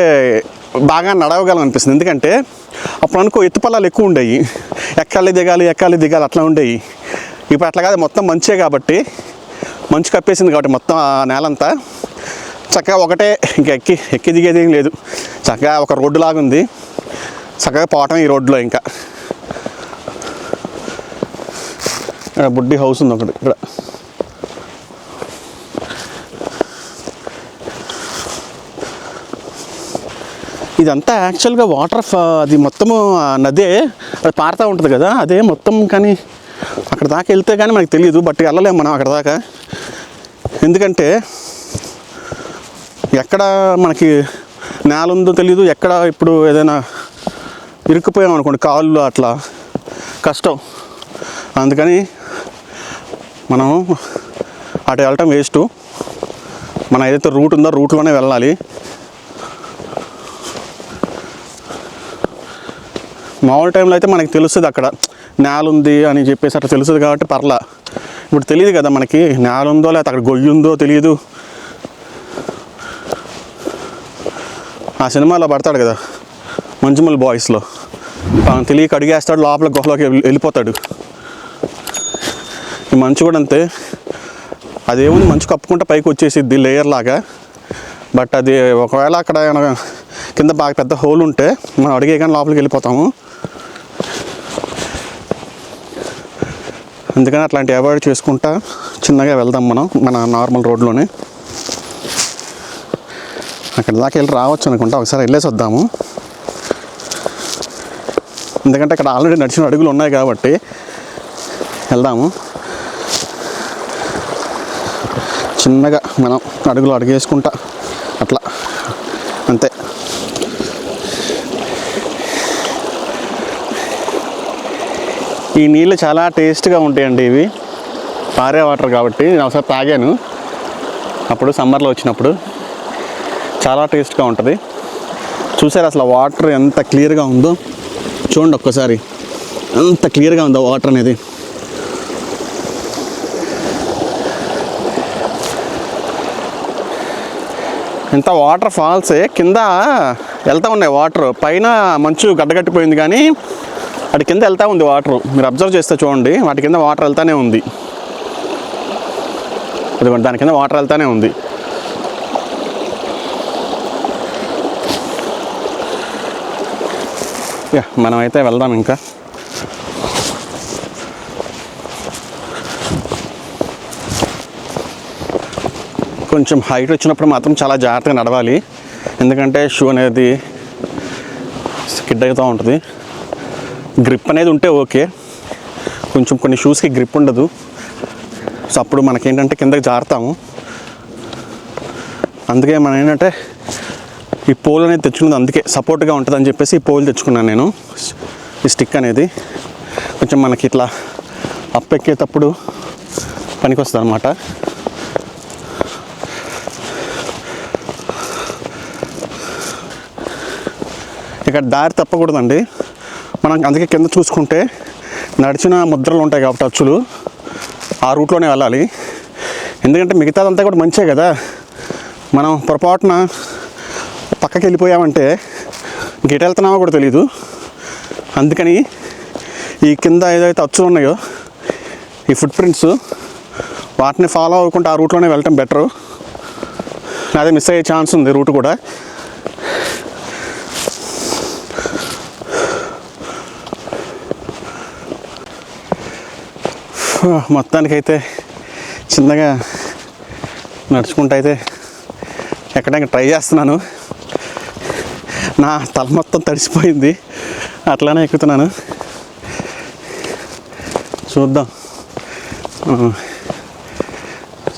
Speaker 1: బాగా నడవగలం అనిపిస్తుంది. ఎందుకంటే అప్పుడు అనుకో ఎత్తుపల్లాలు ఎక్కువ ఉండేవి, ఎక్కాలి దిగాలి అట్లా ఉండేవి. ఇప్పుడు అట్లా కాదు, మొత్తం మంచే కాబట్టి, మంచు కప్పేసింది కాబట్టి మొత్తం ఆ నేలంతా చక్కగా ఒకటే. ఇంకా ఎక్కి దిగేది ఏం లేదు, చక్కగా ఒక రోడ్డు లాగా ఉంది. చక్కగా పోవటం ఈ రోడ్లో. ఇంకా ఇక్కడ బుడ్డి హౌస్ ఉంది ఒకటి. ఇక్కడ ఇదంతా యాక్చువల్గా అది మొత్తము నదే, అది పారుతూ ఉంటుంది కదా, అదే మొత్తం. కానీ అక్కడ దాకా వెళ్తే కానీ మనకు తెలియదు. బట్ వెళ్ళలేము మనం అక్కడ దాకా. ఎందుకంటే ఎక్కడ మనకి నేల ఉందో తెలియదు. ఎక్కడ ఇప్పుడు ఏదైనా ఇరుక్కుపోయాం అనుకోండి కాళ్ళు, అట్లా కష్టం. అందుకని మనం అటు వెళ్ళటం వేస్ట్. మన ఏదైతే రూట్ ఉందో రూట్లోనే వెళ్ళాలి. మామూలు టైంలో అయితే మనకి తెలుస్తుంది అక్కడ నేల ఉంది అని చెప్పేసి అట్లా తెలుస్తుంది కాబట్టి పర్లా. ఇప్పుడు తెలియదు కదా మనకి నేల ఉందో లేకపోతే అక్కడ గొయ్యి ఉందో తెలియదు. ఆ సినిమాలో పడతాడు కదా మంజుమల్ బాయ్స్లో, తెలియక అడిగేస్తాడు, లోపల గుహలోకి వెళ్ళిపోతాడు. ఈ మంచు కూడా అంతే, అదేముంది మంచు కప్పుకుంటే పైకి వచ్చేసిద్ది లేయర్ లాగా. బట్ అది ఒకవేళ అక్కడ కింద బాగా పెద్ద హోల్ ఉంటే మనం అడిగే కానీ లోపలికి వెళ్ళిపోతాము. అందుకని అట్లాంటి అవాయిడ్ చేసుకుంటా చిన్నగా వెళ్దాం మనం మన నార్మల్ రోడ్లోనే. అక్కడ దాకా వెళ్ళి రావచ్చు అనుకుంటా. ఒకసారి వెళ్ళేసి వద్దాము. ఎందుకంటే అక్కడ ఆల్రెడీ నడిచిన అడుగులు ఉన్నాయి కాబట్టి వెళ్దాము. చిన్నగా మనం అడుగులు అడిగేసుకుంటా అట్లా అంతే. ఈ నీళ్ళు చాలా టేస్ట్గా ఉంటాయండి. ఇవి పారే వాటర్ కాబట్టి నేను ఒకసారి తాగాను అప్పుడు సమ్మర్లో వచ్చినప్పుడు. చాలా టేస్ట్గా ఉంటుంది. చూసారు అసలు వాటర్ ఎంత క్లియర్గా ఉందో చూడండి ఒక్కసారి. ఎంత క్లియర్గా ఉందో వాటర్ అనేది. ఇంత వాటర్ ఫాల్సే, కింద వెళ్తూ ఉన్నాయి వాటర్. పైన మంచు గడ్డగట్టిపోయింది కానీ వాటి కింద వెళ్తూ ఉంది వాటర్. మీరు అబ్జర్వ్ చేస్తే చూడండి, వాటి కింద వాటర్ వెళ్తూనే ఉంది. అదిగోండి దాని కింద వాటర్ వెళ్తూనే ఉంది. మనమైతే వెళ్దాం. ఇంకా కొంచెం హైట్ వచ్చినప్పుడు మాత్రం చాలా జాగ్రత్తగా నడవాలి. ఎందుకంటే షూ అనేది స్కిడ్ అవుతూ ఉంటుంది. గ్రిప్ అనేది ఉంటే ఓకే, కొంచెం కొన్ని షూస్కి గ్రిప్ ఉండదు. సో అప్పుడు మనకేంటంటే కిందకి జారుతాము. అందుకే మనం ఏంటంటే ఈ పోల్ అనేది తెచ్చుకున్నది అందుకే సపోర్ట్గా ఉంటుందని చెప్పేసి ఈ పోల్ తెచ్చుకున్నాను నేను. ఈ స్టిక్ అనేది కొంచెం మనకి ఇట్లా అప్ ఎక్కేటప్పుడు పనికి వస్తుంది అన్నమాట. ఇక్కడ దారి తప్పకూడదండి మనం. అందుకే కింద చూసుకుంటే నడిచిన ముద్రలు ఉంటాయి కాబట్టి అచ్చులు, ఆ రూట్లోనే వెళ్ళాలి. ఎందుకంటే మిగతాదంతా కూడా మంచే కదా, మనం పొరపాటున పక్కకి వెళ్ళిపోయామంటే ఇంకెటు వెళ్తున్నామో కూడా తెలీదు. అందుకని ఈ కింద ఏదైతే అచ్చులు ఉన్నాయో ఈ ఫుట్ ప్రింట్స్, వాటిని ఫాలో అవ్వకుండా ఆ రూట్లోనే వెళ్ళటం బెటరు. అదే మిస్ అయ్యే ఛాన్స్ ఉంది రూట్ కూడా. మొత్తానికైతే చిన్నగా నడుచుకుంటూ అయితే ఎక్కడానికి ట్రై చేస్తున్నాను. నా తల మొత్తం తడిసిపోయింది, అట్లానే ఎక్కుతున్నాను. చూద్దాం,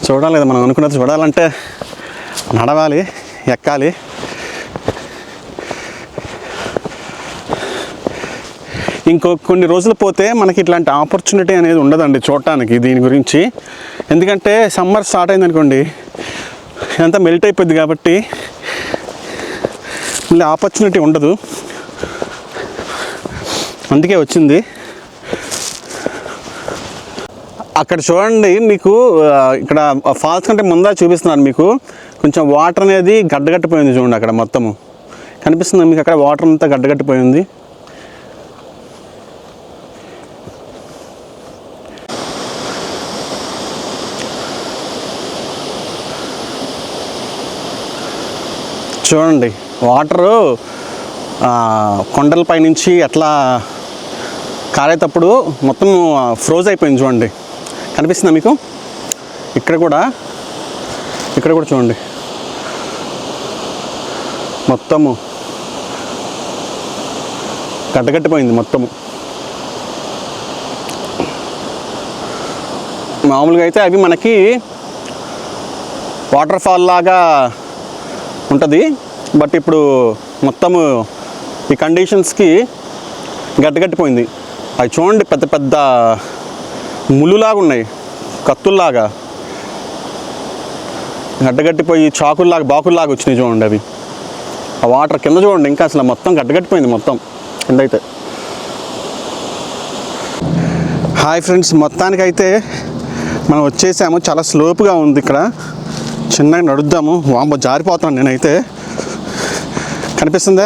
Speaker 1: చూడాలి కదా, మనం అనుకున్నది చూడాలంటే నడవాలి, ఎక్కాలి. ఇంకో కొన్ని రోజులు పోతే మనకి ఇట్లాంటి ఆపర్చునిటీ అనేది ఉండదండి చూడటానికి దీని గురించి. ఎందుకంటే సమ్మర్ స్టార్ట్ అయిందనుకోండి, ఇదంతా మెల్ట్ అయిపోద్ది కాబట్టి మళ్ళీ ఆపర్చునిటీ ఉండదు. అందుకే వచ్చింది. అక్కడ చూడండి, మీకు ఇక్కడ ఫాల్స్ కంటే ముందా చూపిస్తున్నాను మీకు. కొంచెం వాటర్ అనేది గడ్డగట్టిపోయింది చూడండి, అక్కడ మొత్తము కనిపిస్తుంది మీకు. అక్కడ వాటర్ అంతా గడ్డగట్టిపోయింది. చూడండి వాటరు కొండలపై నుంచి అట్లా కారేటప్పుడు మొత్తం ఫ్రోజ్ అయిపోయింది చూడండి, కనిపిస్తుందా మీకు? ఇక్కడ కూడా చూడండి, మొత్తము గడ్డగట్టిపోయింది మొత్తము. మామూలుగా అయితే అవి మనకి వాటర్ ఫాల్ లాగా ఉంటుంది, బట్ ఇప్పుడు మొత్తము ఈ కండిషన్స్కి గడ్డగట్టిపోయింది. అవి చూడండి, పెద్ద పెద్ద ముళ్ళులాగా ఉన్నాయి, కత్తుల్లాగా గడ్డగట్టిపోయి చాకుల్లాగా బాకుల్లాగా వచ్చినాయి చూడండి అవి. ఆ వాటర్ కింద చూడండి, ఇంకా అసలు మొత్తం గడ్డగట్టిపోయింది మొత్తం కింద అయితే. హాయ్ ఫ్రెండ్స్, మొత్తానికైతే మనం వచ్చేసాము. చాలా స్లోప్గా ఉంది ఇక్కడ, చిన్నగా నడుద్దాము. వాంబ జారిపోతున్నాను నేనైతే, కనిపిస్తుందా?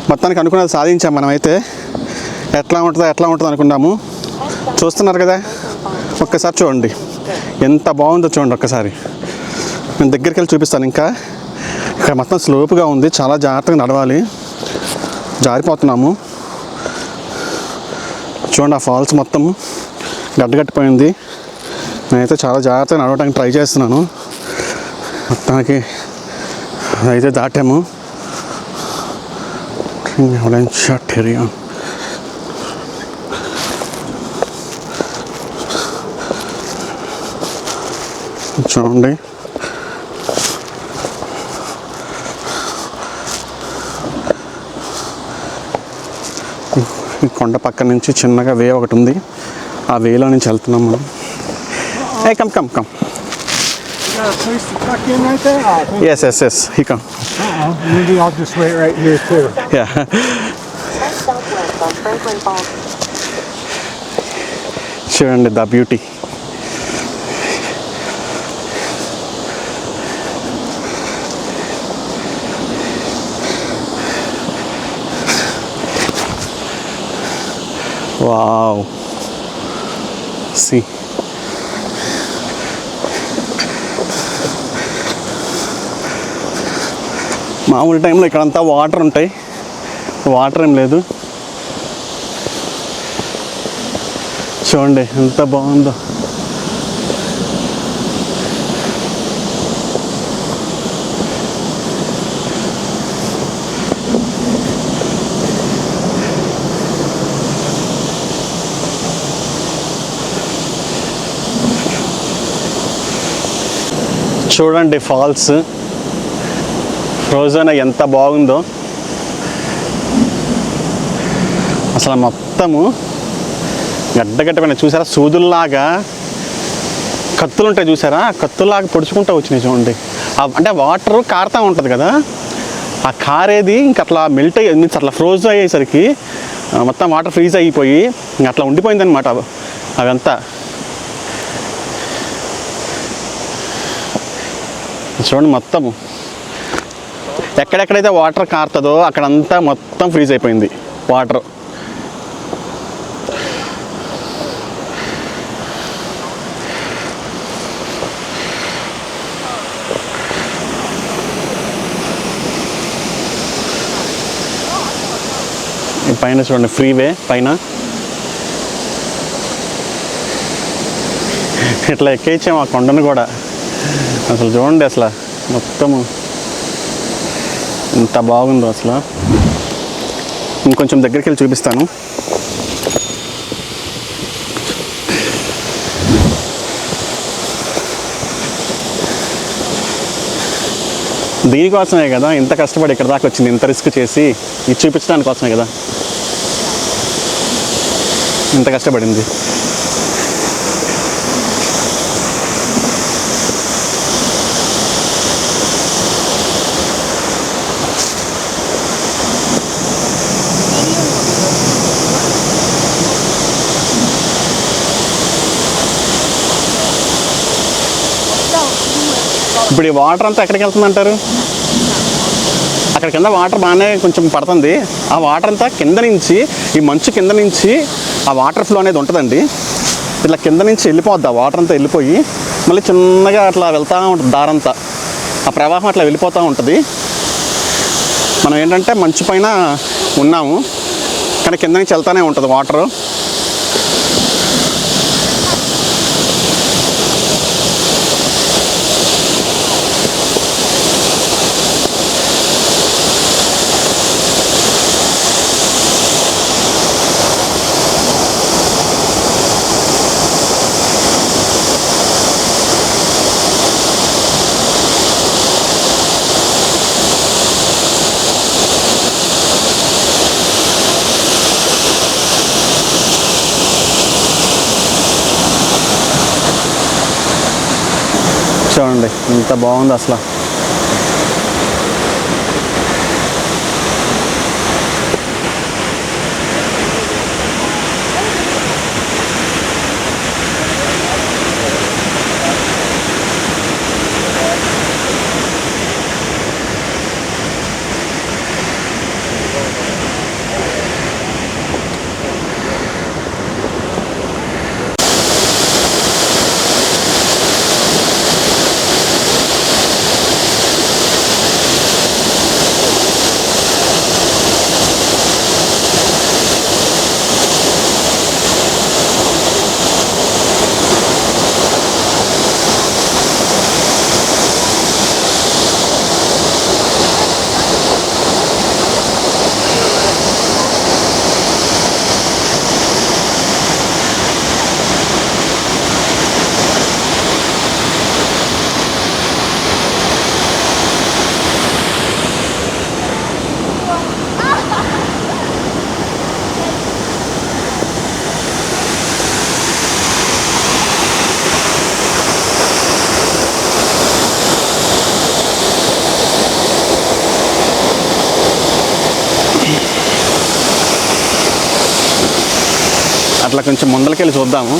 Speaker 1: మొత్తానికి అనుకున్నది సాధించాము మనమైతే. ఎట్లా ఉంటుందో అనుకున్నాము. చూస్తున్నారు కదా, ఒక్కసారి చూడండి ఎంత బాగుందో చూడండి ఒక్కసారి. నేను దగ్గరికి వెళ్ళి చూపిస్తాను. ఇంకా ఇక్కడ మొత్తం స్లోప్గా ఉంది, చాలా జాగ్రత్తగా నడవాలి, జారిపోతున్నాము. చూడండి ఆ ఫాల్స్ మొత్తం గడ్డగట్టిపోయింది. నేనైతే చాలా జాగ్రత్తగా నడవడానికి ట్రై చేస్తున్నాను. మొత్తానికి అయితే దాటాము. చూడండి ఈ కొండ పక్క నుంచి చిన్నగా వే ఒకటి ఉంది, ఆ వేలో నుంచి వెళ్తున్నాం మనం. ఏ come come come.
Speaker 2: Got a place to tuck in right there? Oh, thank
Speaker 1: Yes, he come.
Speaker 2: maybe I'll just wait right here too.
Speaker 1: Yeah.
Speaker 3: Head southwest on Franklin Falls.
Speaker 1: చూడండి ద బ్యూటీ. Wow, see. మామూలు టైంలో ఇక్కడంతా వాటర్ ఉంటాయి, వాటర్ ఏం లేదు. చూడండి ఎంత బాగుందో. చూడండి ఫాల్స్, రోజున ఎంత బాగుందో అసలు. మొత్తము గడ్డగట్టమైన చూసారా, సూదుల్లాగా కత్తులు ఉంటాయి చూసారా, కత్తుల్లాగా పొడుచుకుంటూ వచ్చినాయి చూడండి. అంటే వాటర్ కారుతూ ఉంటుంది కదా, ఆ కారేది ఇంక అట్లా మెల్ట్ అయ్యి మీన్స్ అట్లా ఫ్రోజ్ అయ్యేసరికి మొత్తం వాటర్ ఫ్రీజ్ అయిపోయి ఇంక అట్లా ఉండిపోయిందనమాట అదంతా. చూడండి మొత్తము ఎక్కడెక్కడైతే వాటర్ కారుతుందో అక్కడంతా మొత్తం ఫ్రీజ్ అయిపోయింది వాటర్. ఈ పైన చూడండి ఫ్రీవే పైన ఇట్లా ఎక్కేయించాము ఆ కొండను కూడా. అసలు చూడండి అసలు మొత్తము ఎంత బాగుందో అసలు. ఇంకొంచెం దగ్గరికి వెళ్ళి చూపిస్తాను. దీనికోసమే కదా ఇంత కష్టపడి ఇక్కడ దాకా వచ్చింది, ఇంత రిస్క్ చేసి ఇది చూపించడానికి కోసమే కదా ఇంత కష్టపడింది. ఇప్పుడు ఈ వాటర్ అంతా ఎక్కడికి వెళ్తుంది అంటారు? అక్కడ కింద వాటర్ బాగానే కొంచెం పడుతుంది. ఆ వాటర్ అంతా కింద నుంచి, ఈ మంచు కింద నుంచి ఆ వాటర్ ఫ్లో అనేది ఉంటుందండి. ఇట్లా కింద నుంచి వెళ్ళిపోద్ది, ఆ వాటర్ అంతా వెళ్ళిపోయి మళ్ళీ చిన్నగా అట్లా వెళ్తూ ఉంటుంది దారంతా. ఆ ప్రవాహం అట్లా వెళ్ళిపోతూ ఉంటుంది. మనం ఏంటంటే మంచు పైన ఉన్నాము కానీ కింద నుంచి వెళ్తూనే ఉంటుంది వాటరు. చూడండి ఎంత బాగుంది అసలు. అట్లా కొంచెం ముందలకెళ్ళి చూద్దాము.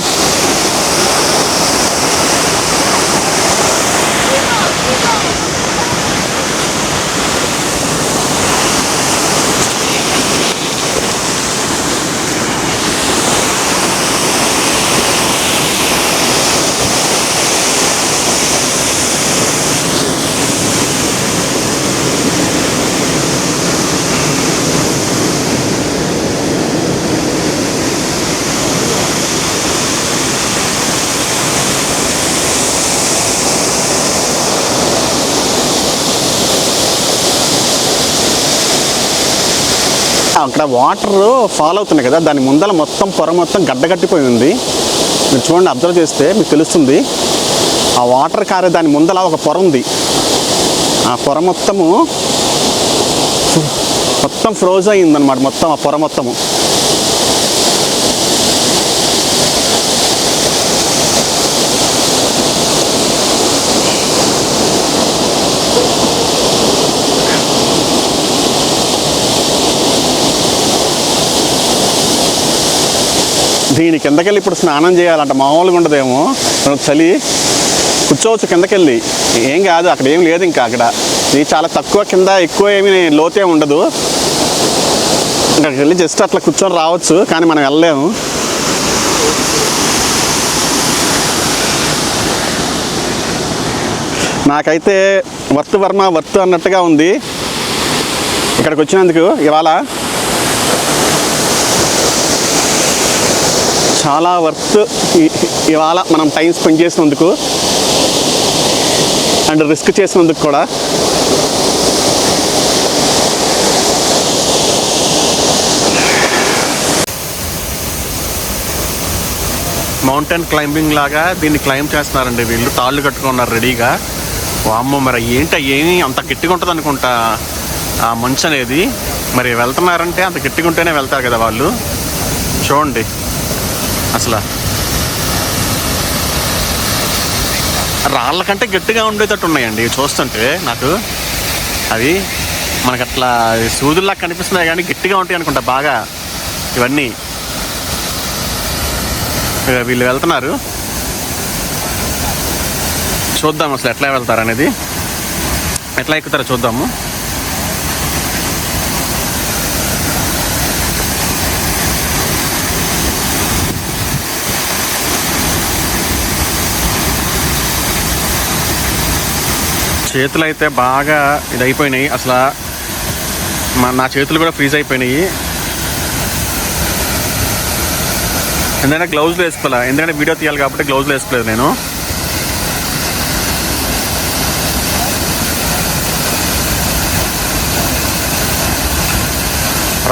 Speaker 1: అక్కడ వాటర్ ఫాల్ అవుతున్నాయి కదా, దాని ముందల మొత్తం పొర మొత్తం గడ్డగట్టిపోయి ఉంది. మీరు చూడండి, అబ్జర్వ్ చేస్తే మీకు తెలుస్తుంది. ఆ వాటర్ కారే దాని ముందల ఒక పొర ఉంది. ఆ పొర మొత్తం ఫ్రోజ్ అయ్యిందనమాట, మొత్తం ఆ పొర మొత్తము. దీని కిందకెళ్ళి ఇప్పుడు స్నానం చేయాలంట, మామూలుగా ఉండదేమో, చలి కూర్చోవచ్చు కిందకెళ్ళి, ఏం కాదు, అక్కడ ఏం లేదు. ఇంకా అక్కడ ఇది చాలా తక్కువ, కింద ఎక్కువ ఏమి లోతే ఉండదు. అక్కడికి వెళ్ళి జస్ట్ అట్లా కూర్చొని రావచ్చు, కానీ మనం వెళ్ళలేము. నాకైతే వర్త్ వర్మ వర్త్ అన్నట్టుగా ఉంది ఇక్కడికి వచ్చినందుకు. ఇవాళ చాలా వర్త్ ఇవాళ మనం టైం స్పెండ్ చేసినందుకు అండ్ రిస్క్ చేసినందుకు కూడా. మౌంటైన్ క్లైంబింగ్ లాగా దీన్ని క్లైంబ్ చేస్తున్నారండి వీళ్ళు, తాళ్ళు కట్టుకున్నారు రెడీగా. వామ్మో, మరి ఏంటి ఏమి అంత గట్టిగా ఉంటుంది అనుకుంటా ఆ మంచు అనేది. మరి వెళ్తున్నారంటే అంత గట్టిగా ఉంటేనే వెళ్తారు కదా వాళ్ళు. చూడండి అసలు రాళ్ళ కంటే గట్టిగా ఉండేటట్టు ఉన్నాయండి చూస్తుంటే నాకు. అవి మనకు అట్లా సూదుల్లా కనిపిస్తున్నాయి కానీ గట్టిగా ఉంటాయి అనుకుంటా బాగా ఇవన్నీ. వీళ్ళు వెళ్తున్నారు, చూద్దాం అసలు ఎట్లా వెళ్తారు అనేది, ఎట్లా ఎక్కుతారో చూద్దాము. చేతులు అయితే బాగా ఇదైపోయినాయి అసలు. నా చేతులు కూడా ఫ్రీజ్ అయిపోయినాయి. ఎందుకంటే గ్లౌజ్లు వేసుకోలే, ఎందుకంటే వీడియో తీయాలి కాబట్టి గ్లౌజ్లు వేసుకోలేదు నేను.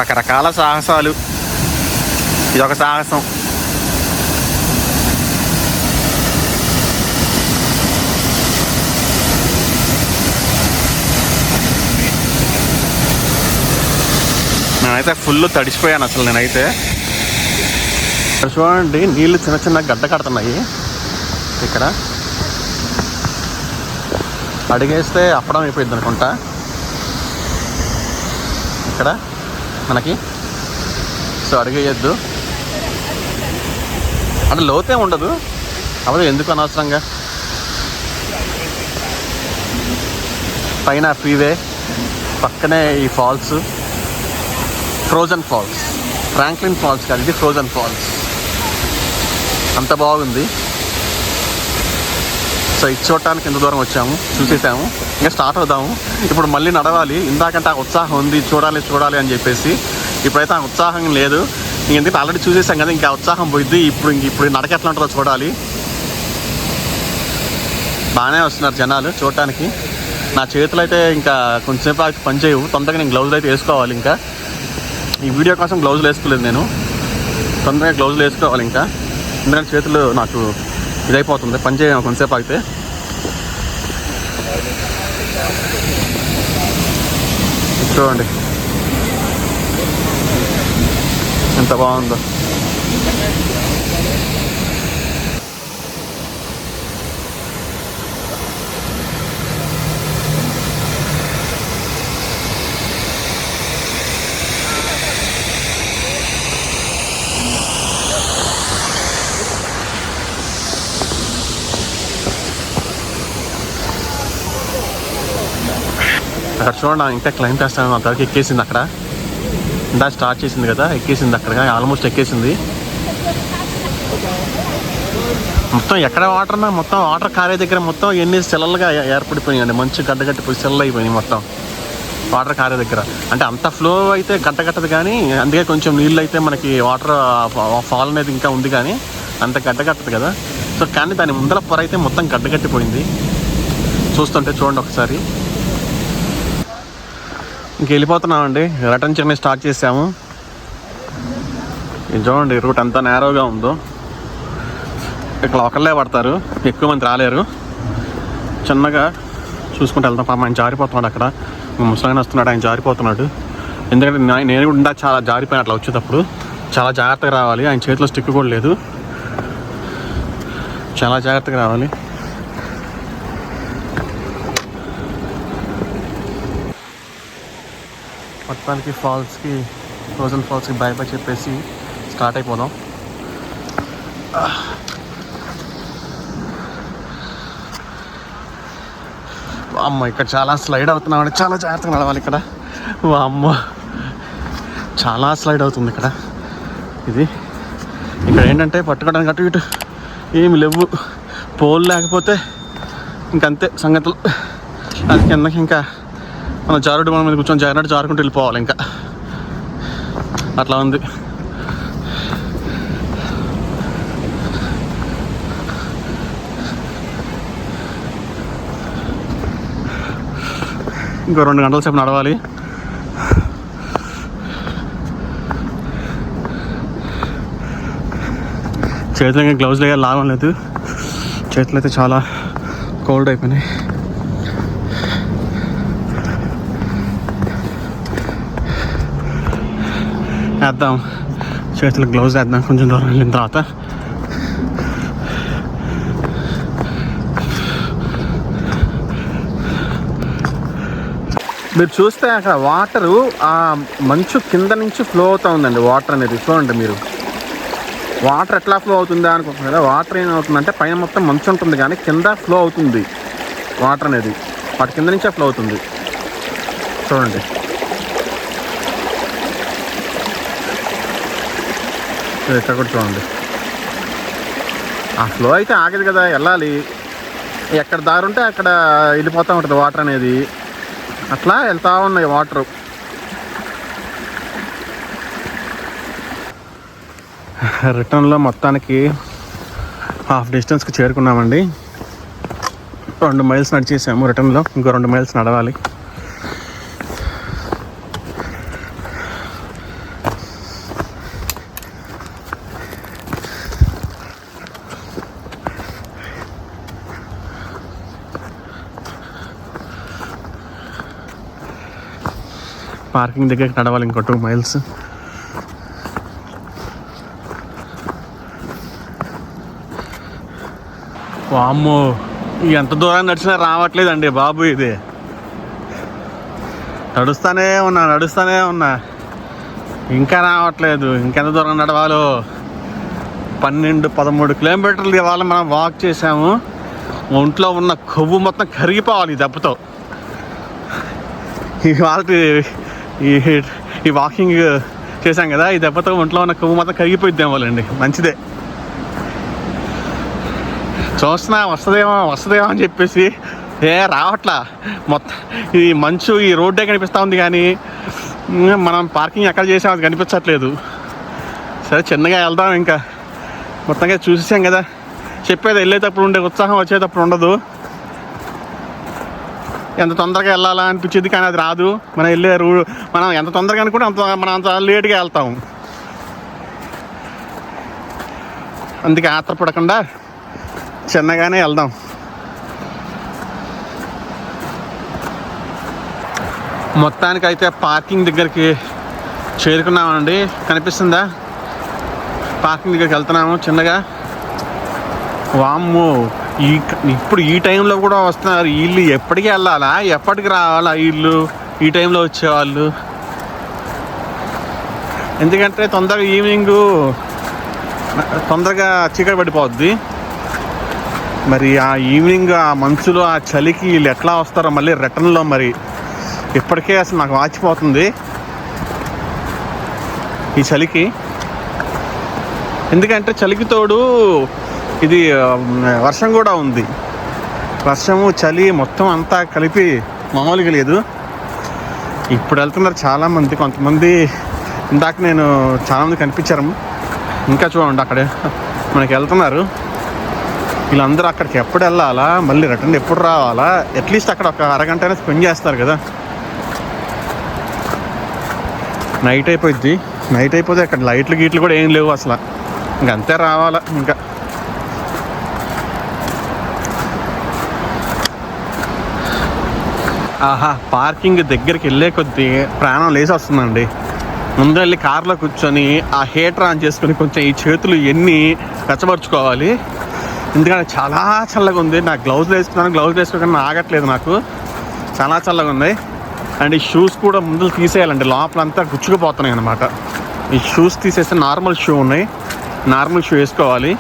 Speaker 1: రకరకాల సాహసాలు, ఇదొక సాహసం. నేనైతే ఫుల్ తడిసిపోయాను అసలు. నేనైతే చూడండి నీళ్ళు చిన్న చిన్న గడ్డ కడుతున్నాయి ఇక్కడ. అడిగేస్తే అప్పడం అయిపోయింది అనుకుంటా ఇక్కడ మనకి. సో అడిగేయద్దు అంటే లోతే ఉండదు, అవ్వదు ఎందుకు అనవసరంగా. పైన ఫ్రీవే, పక్కనే ఈ falls, frozen falls. Franklin Falls కాదు, ఇది ఫ్రోజన్ ఫాల్స్. అంత బాగుంది. సో ఇది చూడటానికి ఎంత దూరం వచ్చాము, చూసేసాము, ఇంకా స్టార్ట్ అవుదాము. ఇప్పుడు మళ్ళీ నడవాలి. ఇందాకంటే ఆ ఉత్సాహం ఉంది, చూడాలి చూడాలి అని చెప్పేసి. ఇప్పుడైతే ఆ ఉత్సాహం లేదు. ఎందుకంటే ఆల్రెడీ చూసేసాం కదా, ఇంకా ఉత్సాహం పోయింది. ఇప్పుడు నడక ఎట్లా ఉంటుందో చూడాలి. బాగానే వస్తున్నారు జనాలు చూడటానికి. నా చేతులు అయితే ఇంకా కొంచెంసేపు ఆగి పనిచేయవు. తొందరగా నేను గ్లౌజులు అయితే వేసుకోవాలి. ఇంకా ఈ వీడియో కోసం గ్లౌజులు వేసుకోలేదు నేను, తొందరగా గ్లౌజులు వేసుకోవాలి ఇంకా. ఎందుకంటే చేతులు నాకు ఇదైపోతుంది, పనిచేయము కొంచెంసేపు ఆగితే. చూడండి ఎంత బాగుందో. అక్కడ చూడండి ఇంకా క్లైంబ్ చేస్తాను. అంతవరకు ఎక్కేసింది అక్కడ, ఇందా స్టార్ట్ చేసింది కదా, ఎక్కేసింది అక్కడ, ఆల్మోస్ట్ ఎక్కేసింది. మొత్తం ఎక్కడ వాటర్ ఉన్నా మొత్తం వాటర్ కారే దగ్గర మొత్తం ఎన్ని సెలలుగా ఏర్పడిపోయినాయండి. మంచి గడ్డగట్టిపోయి సెల్లు అయిపోయినాయి మొత్తం వాటర్ కారే దగ్గర. అంటే అంత ఫ్లో అయితే గడ్డగట్టదు కానీ, అందుకే కొంచెం నీళ్ళు అయితే మనకి వాటర్ ఫాల్ అనేది ఇంకా ఉంది కానీ అంత గడ్డగట్టదు కదా. సో కానీ దాని ముందర పొర అయితే మొత్తం గడ్డగట్టిపోయింది చూస్తుంటే. చూడండి ఒకసారి. ఇంక వెళ్ళిపోతున్నామండి, రిటర్న్ జర్నీ స్టార్ట్ చేసాము. ఇది చూడండి రూట్ ఎంత నేరోగా ఉందో. ఇక్కడ ఒకళ్ళే పడతారు, ఎక్కువ మంది రాలేరు. చిన్నగా చూసుకుంటూ వెళ్తాం. పాపం ఆయన జారిపోతున్నాడు అక్కడ, ముసలాయన వస్తున్నాడు, ఆయన జారిపోతున్నాడు. ఎందుకంటే నేను కూడా ఇందాక చాలా జారిపోయాను అట్లా వచ్చేటప్పుడు. చాలా జాగ్రత్తగా రావాలి. ఆయన చేతిలో స్టిక్ కూడా లేదు, చాలా జాగ్రత్తగా రావాలి. మొత్తానికి ఫాల్స్కి, ఫ్రోజన్ ఫాల్స్కి బై బై చెప్పేసి స్టార్ట్ అయిపోదాం. అమ్మ ఇక్కడ చాలా స్లైడ్ అవుతున్నామండి, చాలా జాగ్రత్తగా నడవాలి ఇక్కడ. అమ్మ చాలా స్లైడ్ అవుతుంది ఇక్కడ. ఇది ఇక్కడ ఏంటంటే పట్టుకోవడానికి అటు ఇటు ఏమి లేవు, పోల్ లేకపోతే ఇంకంతే సంగతులు. అది కిందకి ఇంకా మన జారుడు మన మీద కూర్చొని జారినట్టు జారుకుంటూ వెళ్ళిపోవాలి, ఇంకా అట్లా ఉంది. ఇంకో 2 గంటల సేపు నడవాలి. చేతులు ఇంకా గ్లౌజ్ లేక లాభం లేదు, చేతులు అయితే చాలా కోల్డ్ అయిపోయినాయి. వేద్దాం చేతులకు గ్లౌజ్ వేద్దాం కొంచెం దూరం వెళ్ళిన తర్వాత. మీరు చూస్తే అక్కడ వాటరు ఆ మంచు కింద నుంచి ఫ్లో అవుతూ ఉందండి. వాటర్ అనేది చూడండి మీరు, వాటర్ ఎట్లా ఫ్లో అవుతుందా అనుకుంటున్నారు కదా. వాటర్ ఏమవుతుందంటే పైన మొత్తం మంచు ఉంటుంది కానీ కింద ఫ్లో అవుతుంది వాటర్ అనేది, వాటి కింద నుంచే ఫ్లో అవుతుంది. చూడండి ఇక్కడ కూడా చూడండి, ఆ ఫ్లో అయితే ఆగదు కదా, వెళ్ళాలి. ఎక్కడ దారి ఉంటే అక్కడ వెళ్ళిపోతూ ఉంటుంది వాటర్ అనేది, అట్లా వెళ్తూ ఉన్నాయి వాటరు. రిటర్న్లో మొత్తానికి హాఫ్ డిస్టెన్స్కి చేరుకున్నామండి. 2 మైల్స్ నడిచేసాము రిటర్న్లో, ఇంకో 2 మైల్స్ నడవాలి. పార్కింగ్ దగ్గరికి నడవాలి ఇంకో 2 మైల్స్. వామ్మో ఎంత దూరం నడిచినా రావట్లేదండి బాబు, ఇది నడుస్తూనే ఉన్నా ఇంకా రావట్లేదు. ఇంకెంత దూరం నడవాలో, 12-13 కిలోమీటర్లు ఇవాళ మనం వాక్ చేసాము. ఒంట్లో ఉన్న కొవ్వు మొత్తం కరిగిపోవాలి ఈ దెబ్బతో. ఇవాళ ఈ వాకింగ్ చేశాం కదా, ఈ దెబ్బతో ఒంట్లో ఉన్న కొవ్వు మొత్తం కరిగిపోయిద్దేమోలండి. మంచిదే, చూస్తున్నా వస్తుందేమో అని చెప్పేసి రావట్లా. మొత్తం ఈ మంచు ఈ రోడ్డే కనిపిస్తూ ఉంది కానీ మనం పార్కింగ్ ఎక్కడ చేసాం అది కనిపించట్లేదు. సరే చిన్నగా వెళ్దాం, ఇంకా మొత్తంగా చూసేసాం కదా. చెప్పేది వెళ్ళేటప్పుడు ఉండే ఉత్సాహం వచ్చేటప్పుడు ఉండదు. ఎంత తొందరగా వెళ్ళాలా అనిపించేది కానీ అది రాదు. మనం వెళ్ళే మనం ఎంత తొందరగా అనుకుంటే మనం అంత లేట్గా వెళ్తాం. అందుకే ఆత్రపడకుండా చిన్నగానే వెళ్దాం. మొత్తానికైతే పార్కింగ్ దగ్గరికి చేరుకున్నామండి. కనిపిస్తుందా? పార్కింగ్ దగ్గరికి వెళ్తున్నాము చిన్నగా. వామ్మో ఇప్పుడు ఈ టైంలో కూడా వస్తున్నారు వీళ్ళు. ఎప్పటికి వెళ్ళాలా, ఎప్పటికి రావాలా వీళ్ళు ఈ టైంలో వచ్చేవాళ్ళు? ఎందుకంటే తొందరగా ఈవినింగ్ తొందరగా చీకటి పడిపోద్ది. మరి ఆ ఈవినింగ్ ఆ మంచులో ఆ చలికి వీళ్ళు ఎట్లా వస్తారో మళ్ళీ రిటర్న్లో. మరి ఇప్పటికే అసలు నాకు వాచిపోతుంది ఈ చలికి. ఎందుకంటే చలికి తోడు ఇది వర్షం కూడా ఉంది. వర్షము చలి మొత్తం అంతా కలిపి మామూలుగా లేదు. ఇప్పుడు వెళ్తున్నారు చాలామంది. కొంతమంది ఇందాక నేను చాలామంది కనిపించారు. ఇంకా చూడండి అక్కడే మనకి వెళ్తున్నారు. వీళ్ళందరూ అక్కడికి ఎప్పుడు వెళ్ళాలా, మళ్ళీ రిటర్న్ ఎప్పుడు రావాలా? అట్లీస్ట్ అక్కడ ఒక అరగంట అయినా స్పెండ్ చేస్తారు కదా. నైట్ అయిపోద్ది. నైట్ అయిపోతే అక్కడ లైట్లు గీట్లు కూడా ఏం లేవు అసలు. ఇంకంతే రావాలా. ఇంకా ఆహా, పార్కింగ్ దగ్గరికి వెళ్ళే కొద్దీ ప్రాణం లేచి వస్తుందండి. ముందు వెళ్ళి కార్లో కూర్చొని ఆ హీటర్ ఆన్ చేసుకొని కొంచెం ఈ చేతులు ఎన్ని రెచ్చబరుచుకోవాలి. ఎందుకంటే చాలా చల్లగా ఉంది. నాకు గ్లౌజ్ వేసుకోకుండా ఆగట్లేదు. నాకు చాలా చల్లగా ఉంది. అండ్ ఈ షూస్ కూడా ముందు తీసేయాలండి, లోపలంతా గుచ్చుకుపోతున్నాయి అనమాట. ఈ షూస్ తీసేస్తే నార్మల్ షూ ఉన్నాయి, నార్మల్ షూ వేసుకోవాలి.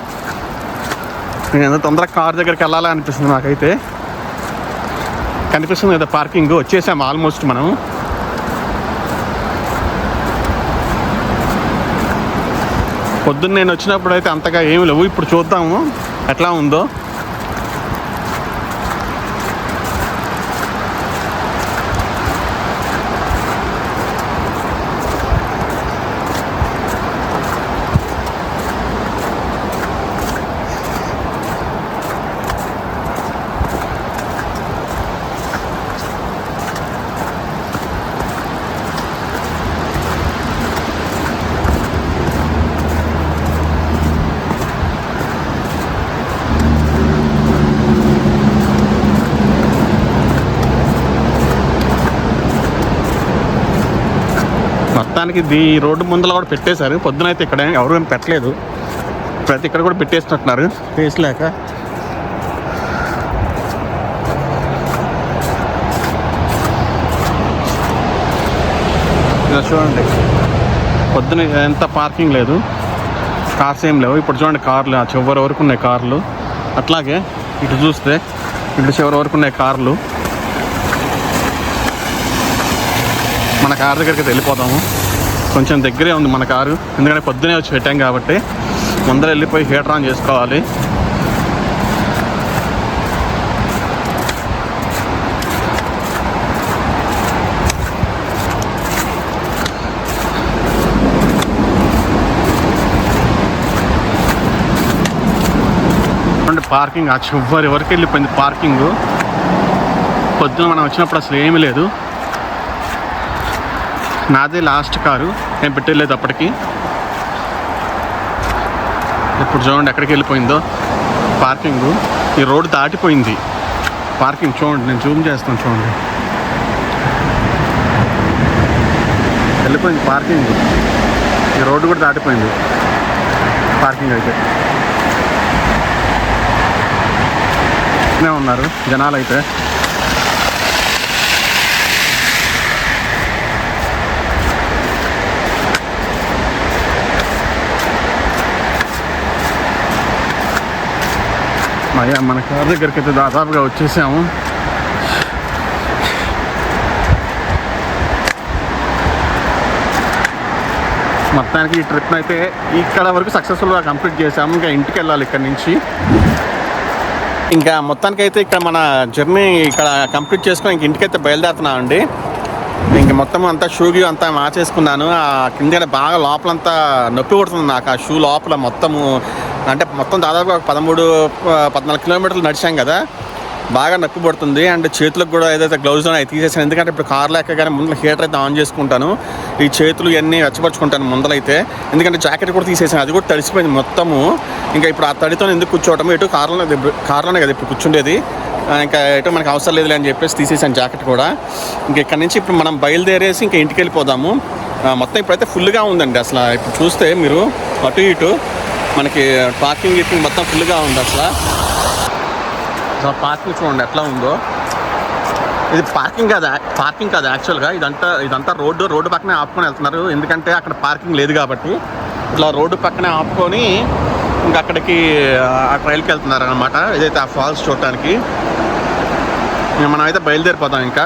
Speaker 1: నేను ఎంత తొందరగా కార్ దగ్గరికి వెళ్ళాలని అనిపిస్తుంది నాకైతే. కనిపిస్తుంది కదా పార్కింగ్, వచ్చేసాం ఆల్మోస్ట్ మనం. పొద్దున్న నేను వచ్చినప్పుడు అయితే అంతగా ఏమి లేవు, ఇప్పుడు చూద్దాము ఎట్లా ఉందో. మొత్తానికి ఈ రోడ్డు ముందర కూడా పెట్టేశారు. పొద్దున అయితే ఇక్కడ ఎవరు ఏం పెట్టలేదు, ప్రతి ఇక్కడ కూడా పెట్టేసినట్టున్నారు ప్లేస్ లేక. ఇలా చూడండి, పొద్దున ఎంత పార్కింగ్ లేదు, కార్స్ ఏం లేవు. ఇప్పుడు చూడండి కార్లు చివరి వరకు ఉన్నాయి కార్లు. అట్లాగే ఇటు చూస్తే ఇటు చివరి వరకు ఉన్నాయి కార్లు. మన కారు దగ్గరికి వెళ్ళిపోతాము. కొంచెం దగ్గరే ఉంది మన కారు, ఎందుకంటే పొద్దునే వచ్చి పెట్టాం కాబట్టి ముందర వెళ్ళిపోయి హీటర్ ఆన్ చేసుకోవాలి. పార్కింగ్ ఆ చివరి వరకు వెళ్ళిపోయింది పార్కింగ్. పొద్దున మనం వచ్చినప్పుడు అసలు ఏమీ లేదు. నాదే లాస్ట్ కారు, నేను పెట్టలేదు అప్పటికి. ఇప్పుడు చూడండి ఎక్కడికి వెళ్ళిపోయిందో పార్కింగ్. ఈ రోడ్డు దాటిపోయింది పార్కింగ్. చూడండి, నేను జూమ్ చేస్తాను, చూడండి వెళ్ళిపోయింది పార్కింగ్. ఈ రోడ్డు కూడా దాటిపోయింది పార్కింగ్. అయితే ఉన్నారు జనాలు అయితే. అయ్యా మన కార్ దగ్గరికి అయితే దాదాపుగా వచ్చేసాము. మొత్తానికి ఈ ట్రిప్ అయితే ఇక్కడ వరకు సక్సెస్ఫుల్గా కంప్లీట్ చేసాము. ఇంకా ఇంటికి వెళ్ళాలి ఇక్కడ నుంచి. ఇంకా మొత్తానికైతే ఇక్కడ మన జర్నీ ఇక్కడ కంప్లీట్ చేసుకొని ఇంక ఇంటికైతే బయలుదేరుతున్నాం అండి. ఇంక మొత్తం అంతా షూకి అంతా మార్చేసుకున్నాను. ఆ కింద బాగా లోపలంతా నొప్పి కొడుతుంది నాకు. ఆ షూ లోపల మొత్తము అంటే మొత్తం దాదాపుగా 13-14 కిలోమీటర్లు నడిచాం కదా, బాగా నొప్పి పడుతుంది. అండ్ చేతులకు కూడా ఏదైతే గ్లౌజ్ అవి తీసేసాను, ఎందుకంటే ఇప్పుడు కార్లో ఎక్కగానే ముందర హీటర్ అయితే ఆన్ చేసుకుంటాను. ఈ చేతులు ఇవన్నీ వెచ్చపరుచుకుంటాను ముందరైతే, ఎందుకంటే జాకెట్ కూడా తీసేసాను, అది కూడా తడిసిపోయింది మొత్తము. ఇంకా ఇప్పుడు ఆ తడితో ఎందుకు కూర్చోవటం, ఇటు కార్లోనే కదా ఇప్పుడు కూర్చుండేది, ఇంకా ఎటు మనకు అవసరం లేదు అని చెప్పేసి తీసేసాను జాకెట్ కూడా. ఇంకా ఇక్కడ నుంచి ఇప్పుడు మనం బయలుదేరేసి ఇంకా ఇంటికి వెళ్ళిపోదాము. మొత్తం ఇప్పుడైతే ఫుల్గా ఉందండి. అసలు ఇప్పుడు చూస్తే మీరు అటు ఇటు మనకి పార్కింగ్ మొత్తం ఫుల్గా ఉంది. అసలు పార్కింగ్ చూడండి ఎట్లా ఉందో. ఇది పార్కింగ్ కాదు యాక్చువల్గా, ఇదంతా రోడ్డు పక్కనే ఆపుకొని వెళ్తున్నారు, ఎందుకంటే అక్కడ పార్కింగ్ లేదు కాబట్టి. ఇట్లా రోడ్డు పక్కనే ఆపుకొని ఇంకా అక్కడికి ఆ ట్రైల్కి వెళ్తున్నారు అనమాట, ఏదైతే ఆ ఫాల్స్ చూడటానికి. మనం అయితే బయలుదేరిపోతాం ఇంకా.